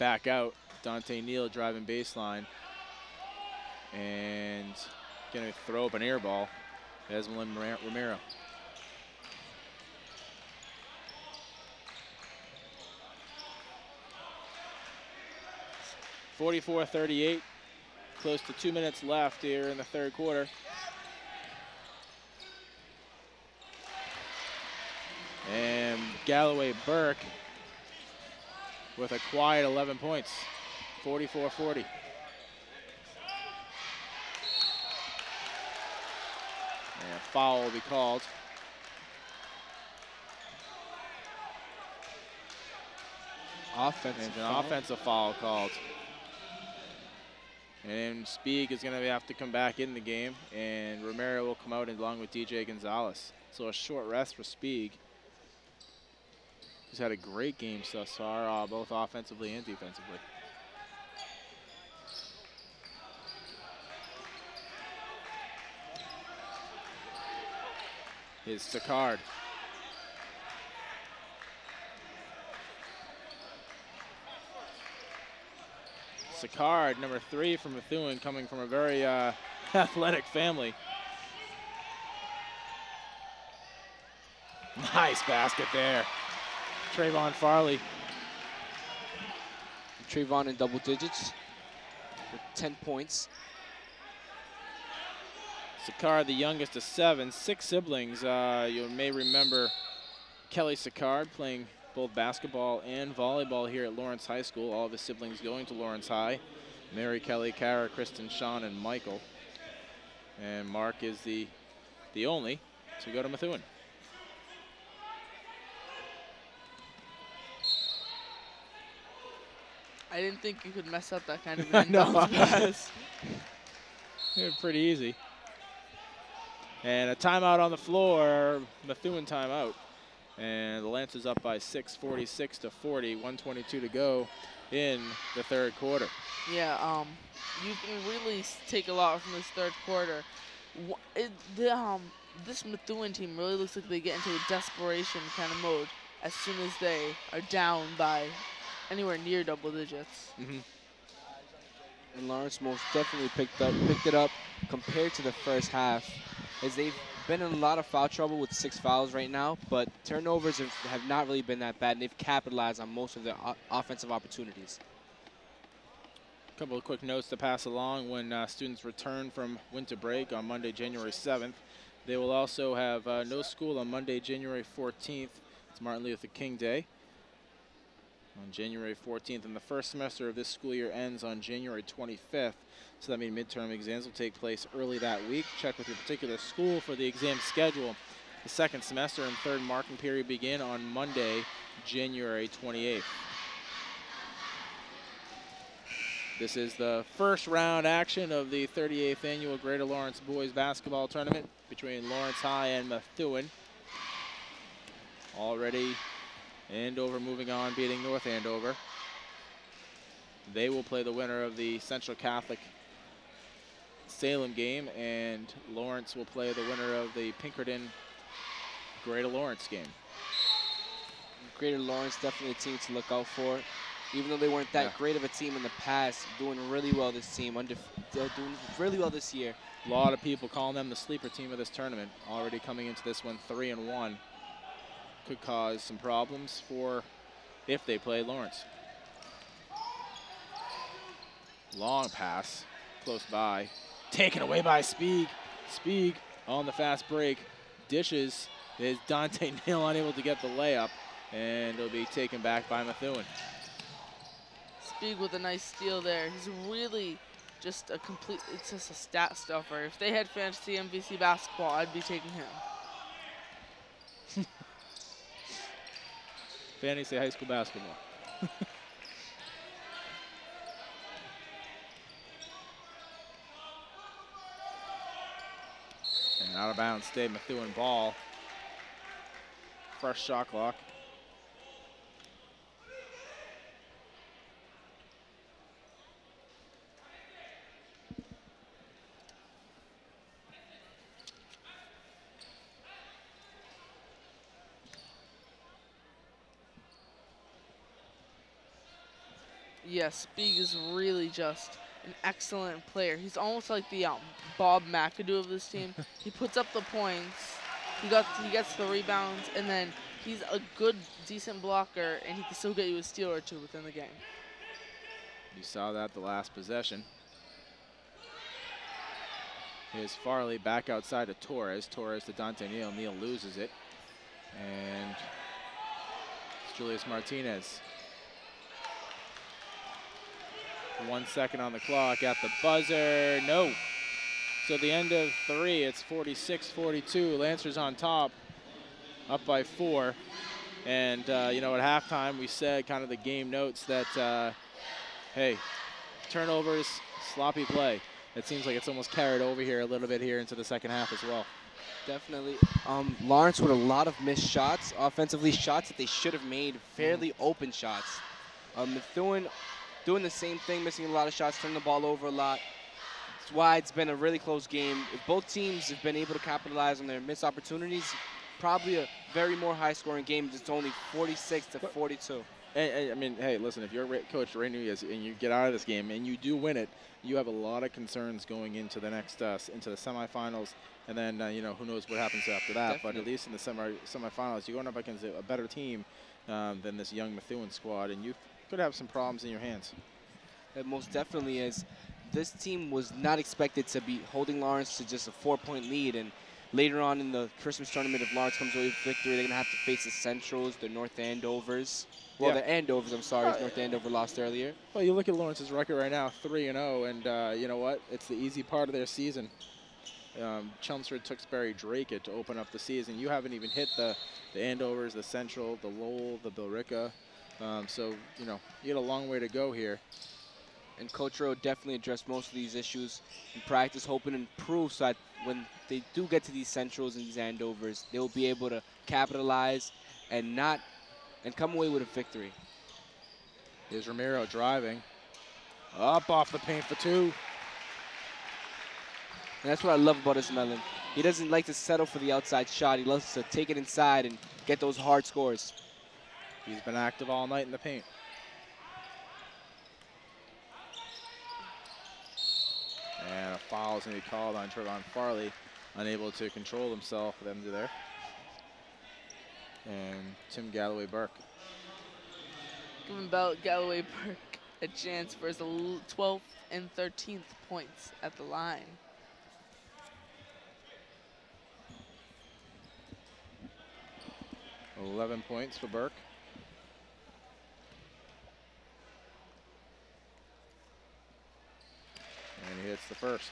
back out. Dante Neal driving baseline. And going to throw up an air ball. Esmelin Ramiro. (44-38). Close to 2 minutes left here in the third quarter. And Galloway Burke with a quiet 11 points, 44-40. And a foul will be called. Offensive foul called. And Spieg is going to have to come back in the game, and Romero will come out along with DJ Gonzalez. So a short rest for Spieg. He's had a great game thus far, both offensively and defensively. Here's Sicard. Sicard, number 3 from Methuen, coming from a very athletic family. Nice basket there. Trayvon Farley. Trayvon in double digits with 10 points. Sicard, the youngest of 7, 6 siblings. You may remember Kelly Sicard playing both basketball and volleyball here at Lawrence High School. All of his siblings going to Lawrence High. Mary, Kelly, Kara, Kristen, Sean, and Michael. And Mark is the only to go to Methuen. I didn't think you could mess up that kind of an inbounds pass. Yeah, pretty easy. And a timeout on the floor, Methuen timeout. And the Lancers up by 6, 46-40, 122 to go in the third quarter. Yeah, you can really take a lot from this third quarter. This Methuen team really looks like they get into a desperation kind of mode as soon as they are down by anywhere near double digits. Mm-hmm. And Lawrence most definitely picked it up compared to the first half, as they've been in a lot of foul trouble with 6 fouls right now, but turnovers have not really been that bad, and they've capitalized on most of their offensive opportunities. A couple of quick notes to pass along. When students return from winter break on Monday, January 7th, they will also have no school on Monday, January 14th. It's Martin Luther King Day. On January 14th, and the first semester of this school year ends on January 25th. So that means midterm exams will take place early that week. Check with your particular school for the exam schedule. The second semester and third marking period begin on Monday, January 28th. This is the first round action of the 38th annual Greater Lawrence Boys Basketball Tournament between Lawrence High and Methuen. Already Andover moving on, beating North Andover. They will play the winner of the Central Catholic Salem game, and Lawrence will play the winner of the Pinkerton Greater Lawrence game. Greater Lawrence definitely a team to look out for. Even though they weren't that great of a team in the past, doing really well this team, doing really well this year. A lot of people calling them the sleeper team of this tournament. Already coming into this one 3-1. Could cause some problems for if they play Lawrence. Long pass, close by. Taken away by Spieg. Spieg on the fast break. Dishes is Dante Neal unable to get the layup, and it'll be taken back by Methuen. Spieg with a nice steal there. He's really just a complete, it's just a stat stuffer. If they had fantasy MVC basketball, I'd be taking him. Fantasy high school basketball. And out of bounds stayed Methuen ball. Fresh shot clock. Yes, Spieg is really just an excellent player. He's almost like the Bob McAdoo of this team. He puts up the points, he gets the rebounds, and then he's a good, decent blocker, and he can still get you a steal or two within the game. You saw that the last possession. Here's Farley back outside to Torres. Torres to Dante Neal. Neal loses it. And it's Julius Martinez. 1 second on the clock at the buzzer. No. So the end of 3, it's 46-42. Lancers on top, up by 4. And, you know, at halftime we said kind of the game notes that, hey, turnovers, sloppy play. It seems like it's almost carried over here a little bit here into the second half as well. Definitely. Lawrence with a lot of missed shots, offensively shots that they should have made, fairly open shots. Methuen doing the same thing, missing a lot of shots, turning the ball over a lot. That's why it's been a really close game. If both teams have been able to capitalize on their missed opportunities, probably a very more high-scoring game. It's only 46-42. I mean, hey, listen, if you're Coach Ray Nunez and you get out of this game and you do win it, you have a lot of concerns going into the next, into the semifinals, and then, you know, who knows what happens after that. Definitely. But at least in the semifinals, you're going up against a better team than this young Methuen squad, and you could have some problems in your hands. It most definitely is. This team was not expected to be holding Lawrence to just a 4-point lead, and later on in the Christmas tournament, if Lawrence comes away with victory, they're going to have to face the Centrals, the North Andovers. Well, the Andovers, I'm sorry, North Andover lost earlier. Well, you look at Lawrence's record right now, 3-0, and you know what? It's the easy part of their season. Chelmsford, Tewksbury, Drake it to open up the season. You haven't even hit the Andovers, the Central, the Lowell, the Billerica. So, you know, you got a long way to go here. And Coach Rowe definitely addressed most of these issues in practice, hoping to improve so that when they do get to these Centrals and these Andovers, they'll be able to capitalize and come away with a victory. Here's Ramiro driving. Up off the paint for 2. And that's what I love about this melon. He doesn't like to settle for the outside shot. He loves to take it inside and get those hard scores. He's been active all night in the paint. And a foul is going to be called on Trevon Farley, unable to control himself with them there. And Tim Galloway-Burke. Giving Galloway-Burke a chance for his 12th and 13th points at the line. $11 points for Burke. And he hits the first.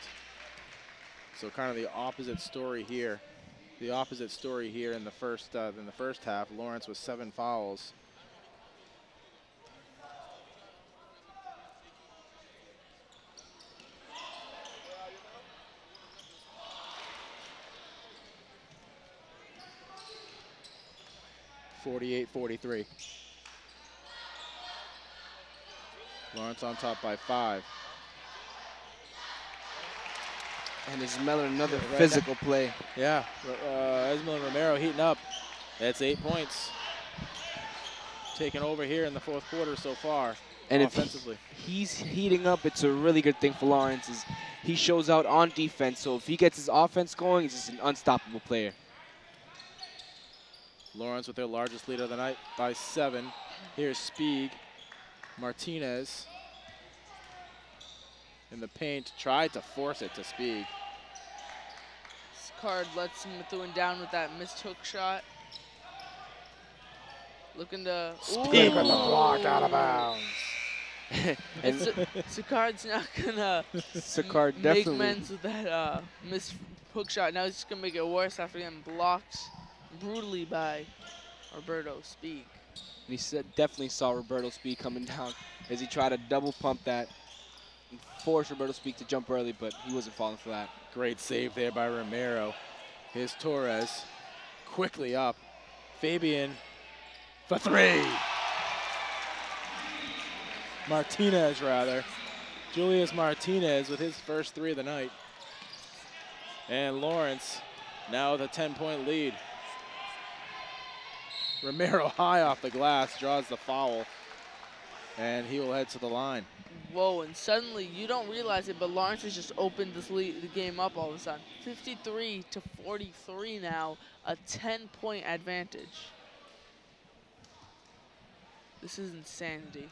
So kind of the opposite story here. The opposite story here in the first half. Lawrence with 7 fouls. (48-43). Lawrence on top by 5. And Ismael another right physical play. Yeah, Ismael and Romero heating up. That's 8 points. Taking over here in the fourth quarter so far. And offensively. if he's heating up, it's a really good thing for Lawrence. Is he shows out on defense, so if he gets his offense going, he's just an unstoppable player. Lawrence with their largest lead of the night by 7. Here's Spieg. Martinez in the paint, tried to force it to Spieg. Card lets Methuen down with that missed hook shot. Looking to Spieg with the block out of bounds. And Sicard's not gonna Sicard make definitely amends with that missed hook shot. Now he's just gonna make it worse after getting blocked brutally by Roberto Spieg. And he definitely saw Roberto Spieg coming down as he tried to double pump that and force Roberto Spieg to jump early, but he wasn't falling for that. Great save there by Romero. Here's Torres quickly up. Fabian for 3. Martinez, rather. Julius Martinez with his first 3 of the night. And Lawrence now with a 10-point lead. Romero high off the glass, draws the foul, and he will head to the line. Whoa, and suddenly, you don't realize it, but Lawrence has just opened the game up all of a sudden. 53 to 43 now, a 10-point advantage. This is insanity.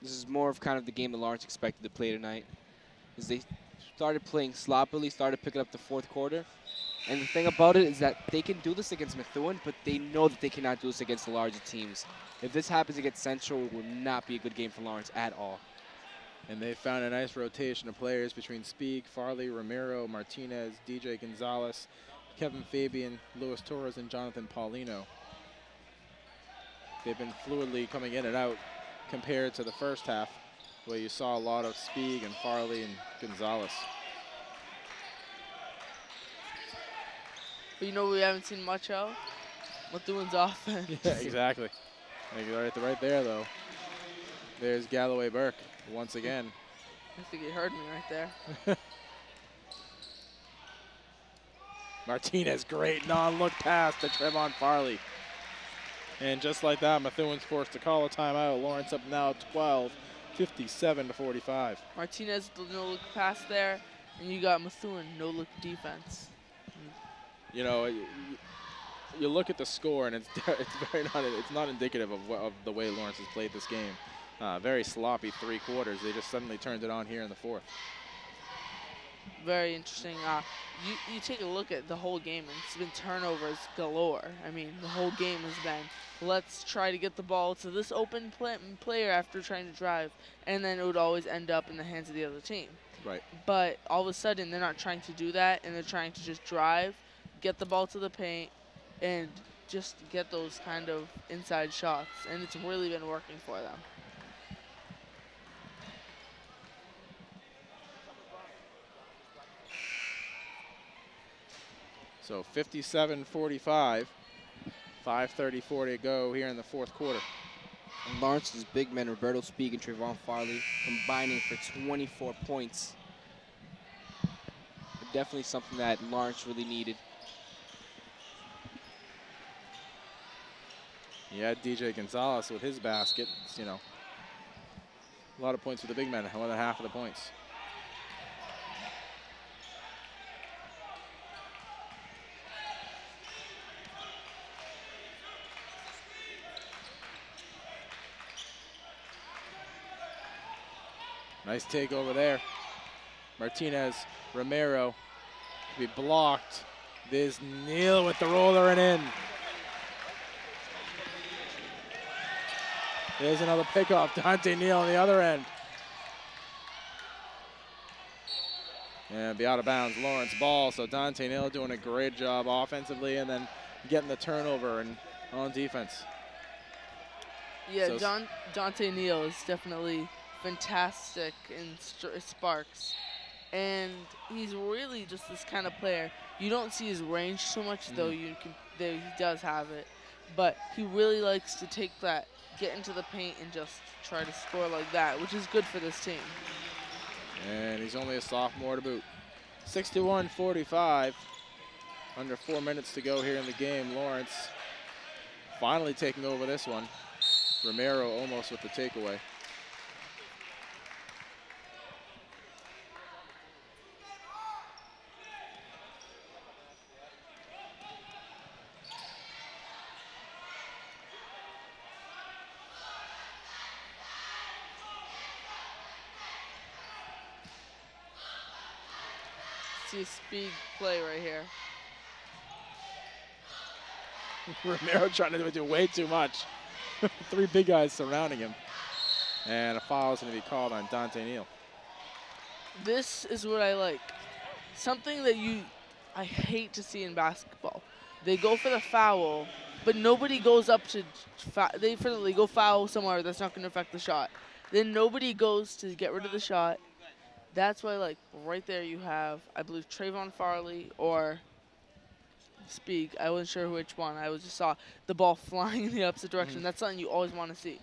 This is more of kind of the game that Lawrence expected to play tonight. As they started playing sloppily, started picking up the fourth quarter. And the thing about it is that they can do this against Methuen, but they know that they cannot do this against the larger teams. If this happens against Central, it will not be a good game for Lawrence at all. And they found a nice rotation of players between Spieg, Farley, Romero, Martinez, DJ Gonzalez, Kevin Fabian, Luis Torres, and Jonathan Paulino. They've been fluidly coming in and out compared to the first half, where you saw a lot of Spieg and Farley and Gonzalez. But you know what we haven't seen much of? Methuen's offense. Yeah, exactly. Right there, though. There's Galloway Burke once again. I think he heard me right there. Martinez, great non-look pass to Trevon Farley. And just like that, Methuen's forced to call a timeout. Lawrence up now 12, 57 to 45. Martinez, the no-look pass there, and you got Methuen, no-look defense. You know, you look at the score, and it's not indicative of the way Lawrence has played this game. Very sloppy 3 quarters. They just suddenly turned it on here in the fourth. Very interesting. You take a look at the whole game, and it's been turnovers galore. I mean, the whole game has been, let's try to get the ball to this open player after trying to drive, and then it would always end up in the hands of the other team. Right. But all of a sudden, they're not trying to do that, and they're trying to just drive, get the ball to the paint, and just get those kind of inside shots. And it's really been working for them. So 57-45, 5:34 to go here in the fourth quarter. And Lawrence's big men, Roberto Spieg and Trevon Farley, combining for 24 points. Definitely something that Lawrence really needed. Yeah, DJ Gonzalez with his basket. It's, you know, a lot of points for the big men, more than half of the points. Nice take over there. Martinez, Romero, to be blocked. There's Neal with the roller and in. There's another pickoff. Dante Neal on the other end. And be out of bounds. Lawrence ball. So Dante Neal doing a great job offensively and then getting the turnover and on defense. Yeah, so Dante Neal is definitely fantastic in sparks. And he's really just this kind of player. You don't see his range so much, though he does have it. But he really likes to take that, get into the paint, and just try to score like that, which is good for this team. And he's only a sophomore to boot. 61-45. Under 4 minutes to go here in the game. Lawrence finally taking over this one. Romero almost with the takeaway. See a speed play right here. Romero trying to do way too much. 3 big guys surrounding him. And a foul is going to be called on Dante Neal. This is what I like. Something that I hate to see in basketball. They go for the foul, but nobody goes up to they go foul somewhere that's not going to affect the shot. Then nobody goes to get rid of the shot. That's why, like, right there you have, I believe, Trayvon Farley or Speak. I wasn't sure which one. I just saw the ball flying in the opposite direction. That's something you always want to see.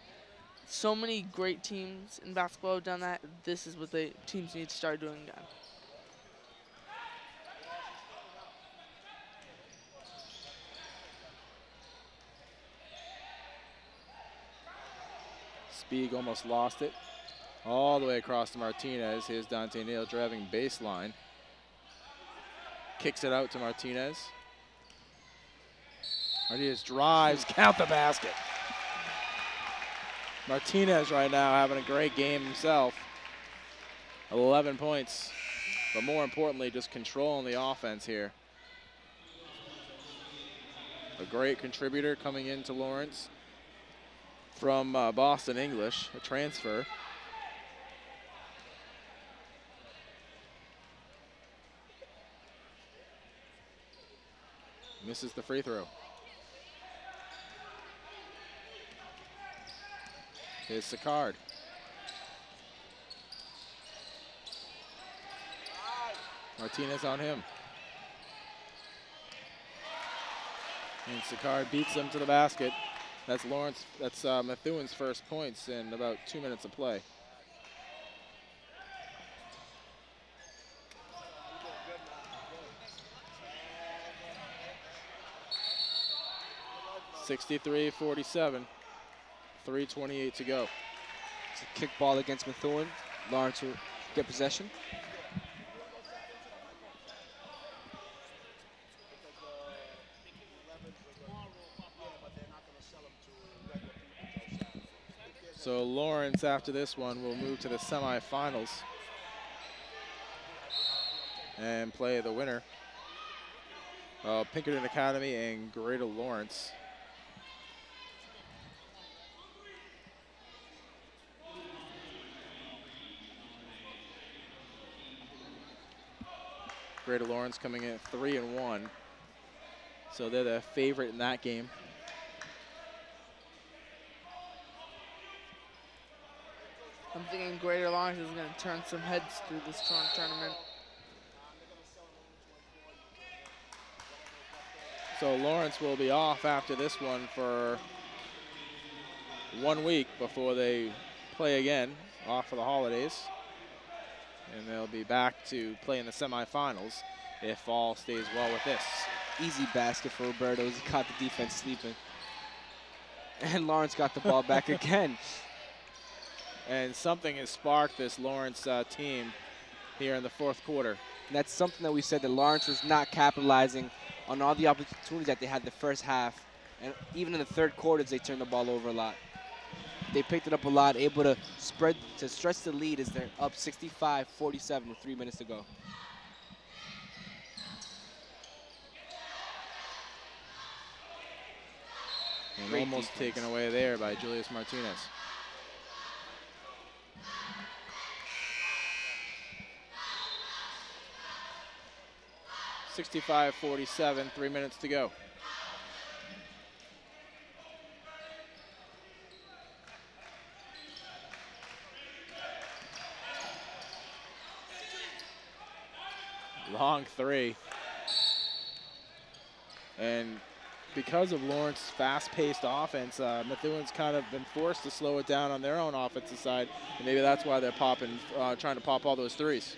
So many great teams in basketball have done that. This is what the teams need to start doing again. Spieg almost lost it. All the way across to Martinez. Here's Dante Neal driving baseline. Kicks it out to Martinez. Martinez drives, count the basket. Martinez right now having a great game himself. 11 points, but more importantly, just controlling the offense here. A great contributor coming into Lawrence from Boston English, a transfer. Misses the free throw. Here's Sicard. Martinez on him. And Sicard beats him to the basket. That's Methuen's first points in about 2 minutes of play. (63-47). 3:28 to go. It's a kick ball against Methuen. Lawrence will get possession. So Lawrence, after this one, will move to the semifinals and play the winner of Pinkerton Academy and Greater Lawrence. Greater Lawrence coming in at 3-1. So they're the favorite in that game. I'm thinking Greater Lawrence is going to turn some heads through this tournament. So Lawrence will be off after this one for 1 week before they play again, off for the holidays. And they'll be back to play in the semifinals if all stays well with this. Easy basket for Roberto as he caught the defense sleeping. And Lawrence got the ball back again. And something has sparked this Lawrence team here in the fourth quarter. And that's something that we said that Lawrence was not capitalizing on all the opportunities that they had the first half. And even in the third quarters, they turned the ball over a lot. They picked it up a lot, able to stretch the lead as they're up 65-47 with 3 minutes to go. And almost taken away there by Julius Martinez. (65-47), 3 minutes to go. Long three. And because of Lawrence's fast-paced offense, Methuen's kind of been forced to slow it down on their own offensive side, and maybe that's why they're trying to pop all those threes.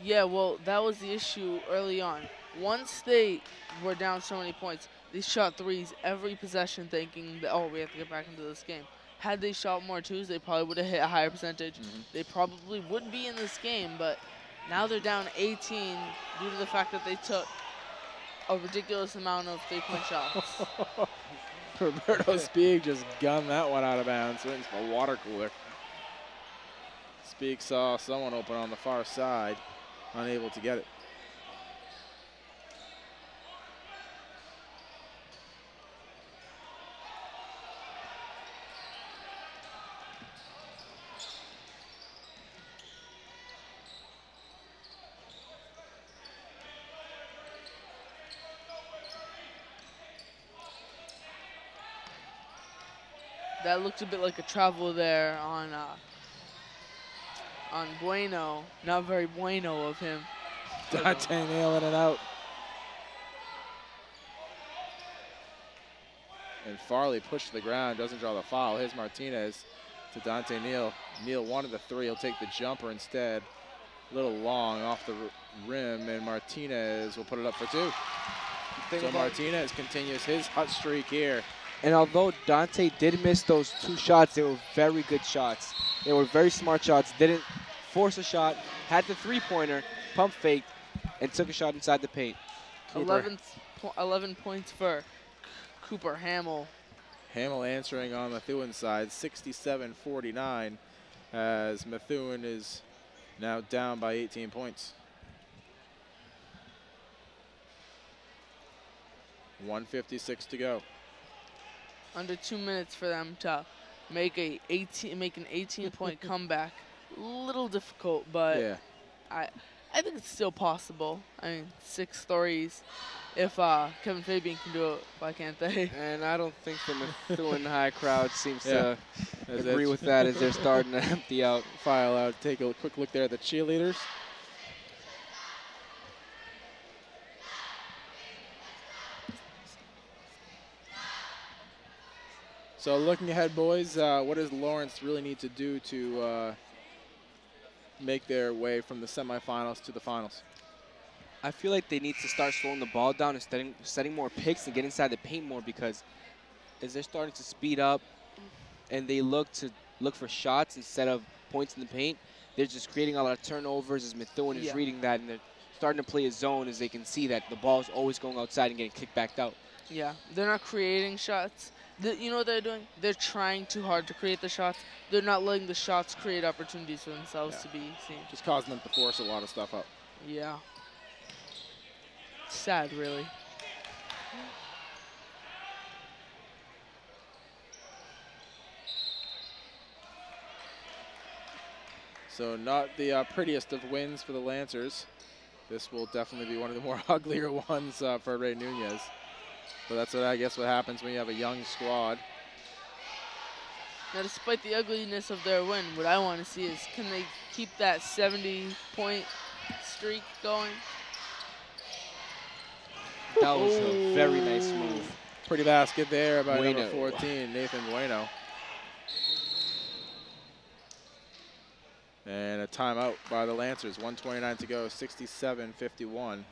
Yeah, well, that was the issue early on. Once they were down so many points, they shot threes every possession thinking that, oh, we have to get back into this game. Had they shot more twos, they probably would have hit a higher percentage. They probably would be in this game, but now they're down 18 due to the fact that they took a ridiculous amount of three-point shots. Roberto Speak just gunned that one out of bounds, went into the water cooler. Speak saw someone open on the far side, unable to get it. That looked a bit like a travel there on Bueno. Not very bueno of him. Dante nailing it out. And Farley pushed to the ground, doesn't draw the foul. Here's Martinez to Dante Neal. Neal wanted the three, he'll take the jumper instead. A little long off the rim, and Martinez will put it up for two. So Martinez continues his hot streak here. And although Dante did miss those two shots, they were very good shots. They were very smart shots. Didn't force a shot, had the three-pointer, pump faked, and took a shot inside the paint. 11 points for Cooper Hamill. Hamill answering on Methuen's side, 67-49, as Methuen is now down by 18 points. 1:56 to go. Under 2 minutes for them to make an 18-point comeback. A little difficult, but yeah. I think it's still possible. I mean, 6 threes. If Kevin Fabian can do it, why can't they? And I don't think the Methuen high crowd seems to agree with that as they're starting to empty out. File out. Take a quick look there at the cheerleaders. So looking ahead, boys, what does Lawrence really need to do to make their way from the semifinals to the finals? I feel like they need to start slowing the ball down and setting more picks and get inside the paint more, because as they're starting to speed up and they look for shots instead of points in the paint, they're just creating a lot of turnovers as Methuen is reading that, and they're starting to play a zone as they can see that the ball's always going outside and getting kicked back out. Yeah, they're not creating shots. You know what they're doing? They're trying too hard to create the shots. They're not letting the shots create opportunities for themselves to be seen. Just causing them to force a lot of stuff up. Yeah. Sad, really. So not the prettiest of wins for the Lancers. This will definitely be one of the more uglier ones for Ray Nunez. But that's what I guess what happens when you have a young squad. Now, despite the ugliness of their win, what I want to see is, can they keep that 70-point streak going? That was a very nice move. Pretty basket there by Bueno. number 14, Nathan Bueno. And a timeout by the Lancers. 1:29 to go, 67-51.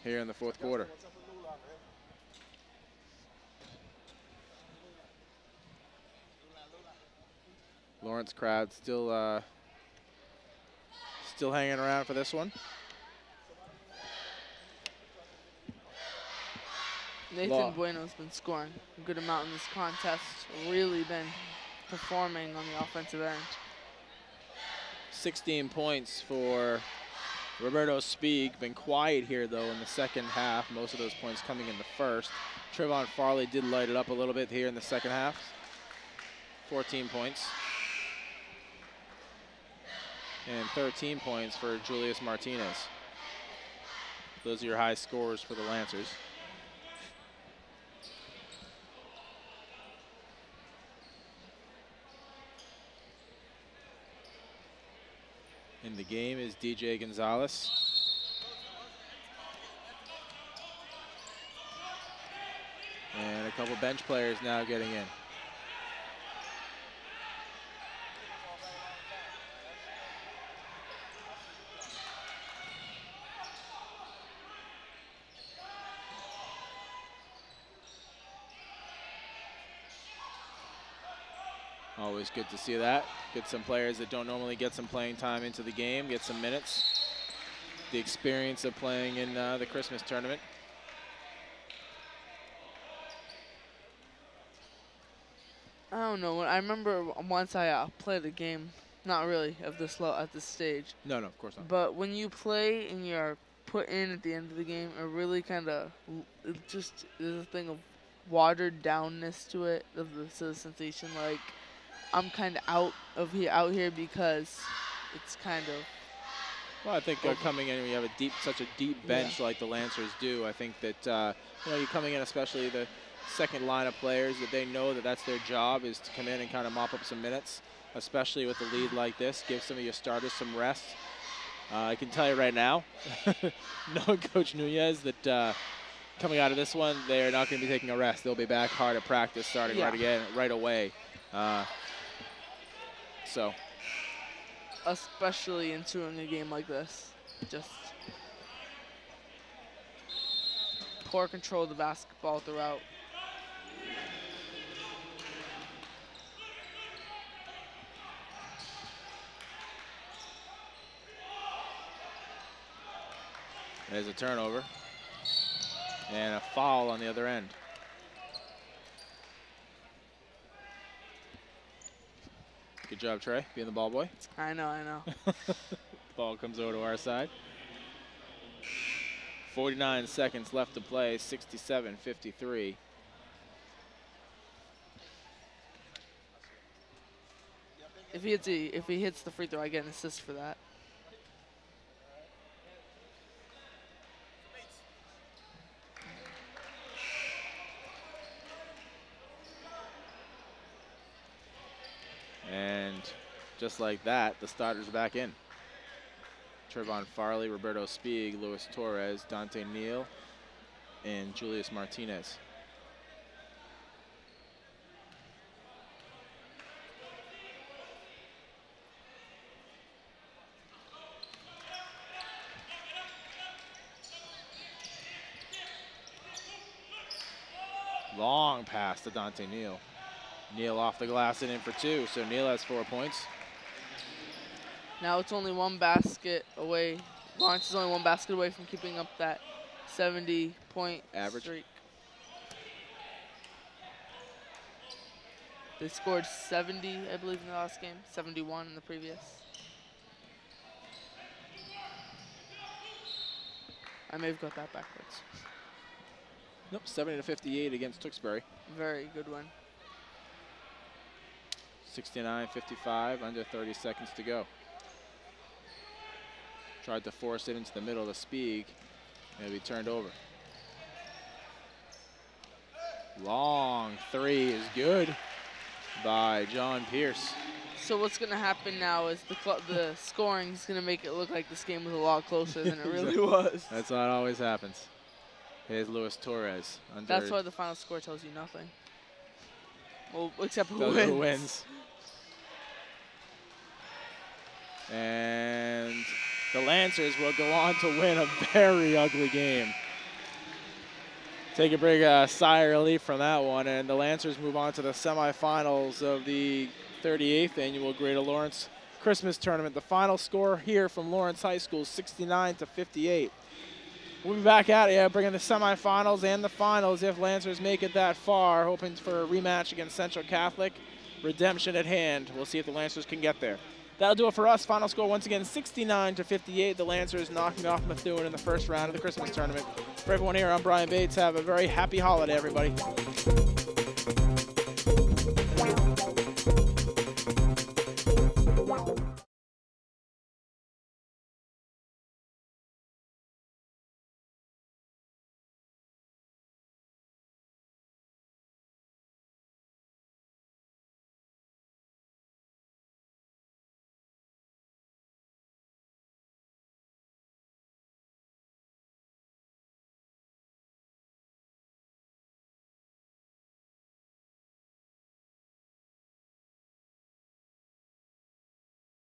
Here in the fourth quarter. Lawrence crowd still hanging around for this one. Nathan Bueno's been scoring a good amount in this contest. Really been performing on the offensive end. 16 points for Roberto Speak. Been quiet here, though, in the second half. Most of those points coming in the first. Trevon Farley did light it up a little bit here in the second half. 14 points. And 13 points for Julius Martinez. Those are your high scores for the Lancers. In the game is DJ Gonzalez. And a couple bench players now getting in. Always good to see that. Get some players that don't normally get some playing time into the game, get some minutes. The experience of playing in the Christmas tournament. I don't know. I remember once I played a game, not really at this stage. No, of course not. But when you play and you're put in at the end of the game, it really kind of, it just is a thing of watered downness to it, of the sensation. Like, I'm kind of out here because it's kind of. Well, I think coming in, when you have such a deep bench like the Lancers do, I think that you're coming in, especially the second line of players, that they know that that's their job, is to come in and kind of mop up some minutes, especially with a lead like this. Give some of your starters some rest. I can tell you right now, knowing Coach Nunez, that coming out of this one, they are not going to be taking a rest. They'll be back hard at practice, starting right away. So. Especially entering a game like this, just poor control of the basketball throughout. There's a turnover and a foul on the other end. Good job, Trey, being the ball boy. I know. Ball comes over to our side. 49 seconds left to play, 67-53. If he hits the free throw, I get an assist for that. And just like that, the starters are back in. Trevon Farley, Roberto Spieg, Luis Torres, Dante Neal, and Julius Martinez. Long pass to Dante Neal. Neal off the glass and in for two, so Neal has 4 points. Now it's only one basket away. Lawrence is only one basket away from keeping up that 70-point average streak. They scored 70, I believe, in the last game. 71 in the previous. I may have got that backwards. Nope, 70-58 against Tewksbury. Very good win. 69-55, under 30 seconds to go. Tried to force it into the middle of Spieg, and it'll be turned over. Long three is good by John Pierce. So what's going to happen now is the scoring is going to make it look like this game was a lot closer than it really was. That's how it always happens. Here's Luis Torres. That's why the final score tells you nothing. Well, except who wins. And the Lancers will go on to win a very ugly game. Take a big sigh of relief from that one, and the Lancers move on to the semifinals of the 38th annual Greater Lawrence Christmas Tournament. The final score here from Lawrence High School, 69-58. We'll be back at it, bringing the semifinals and the finals if Lancers make it that far, hoping for a rematch against Central Catholic. Redemption at hand. We'll see if the Lancers can get there. That'll do it for us. Final score once again, 69-58. The Lancers knocking off Methuen in the first round of the Christmas tournament. For everyone here, I'm Brian Bates. Have a very happy holiday, everybody.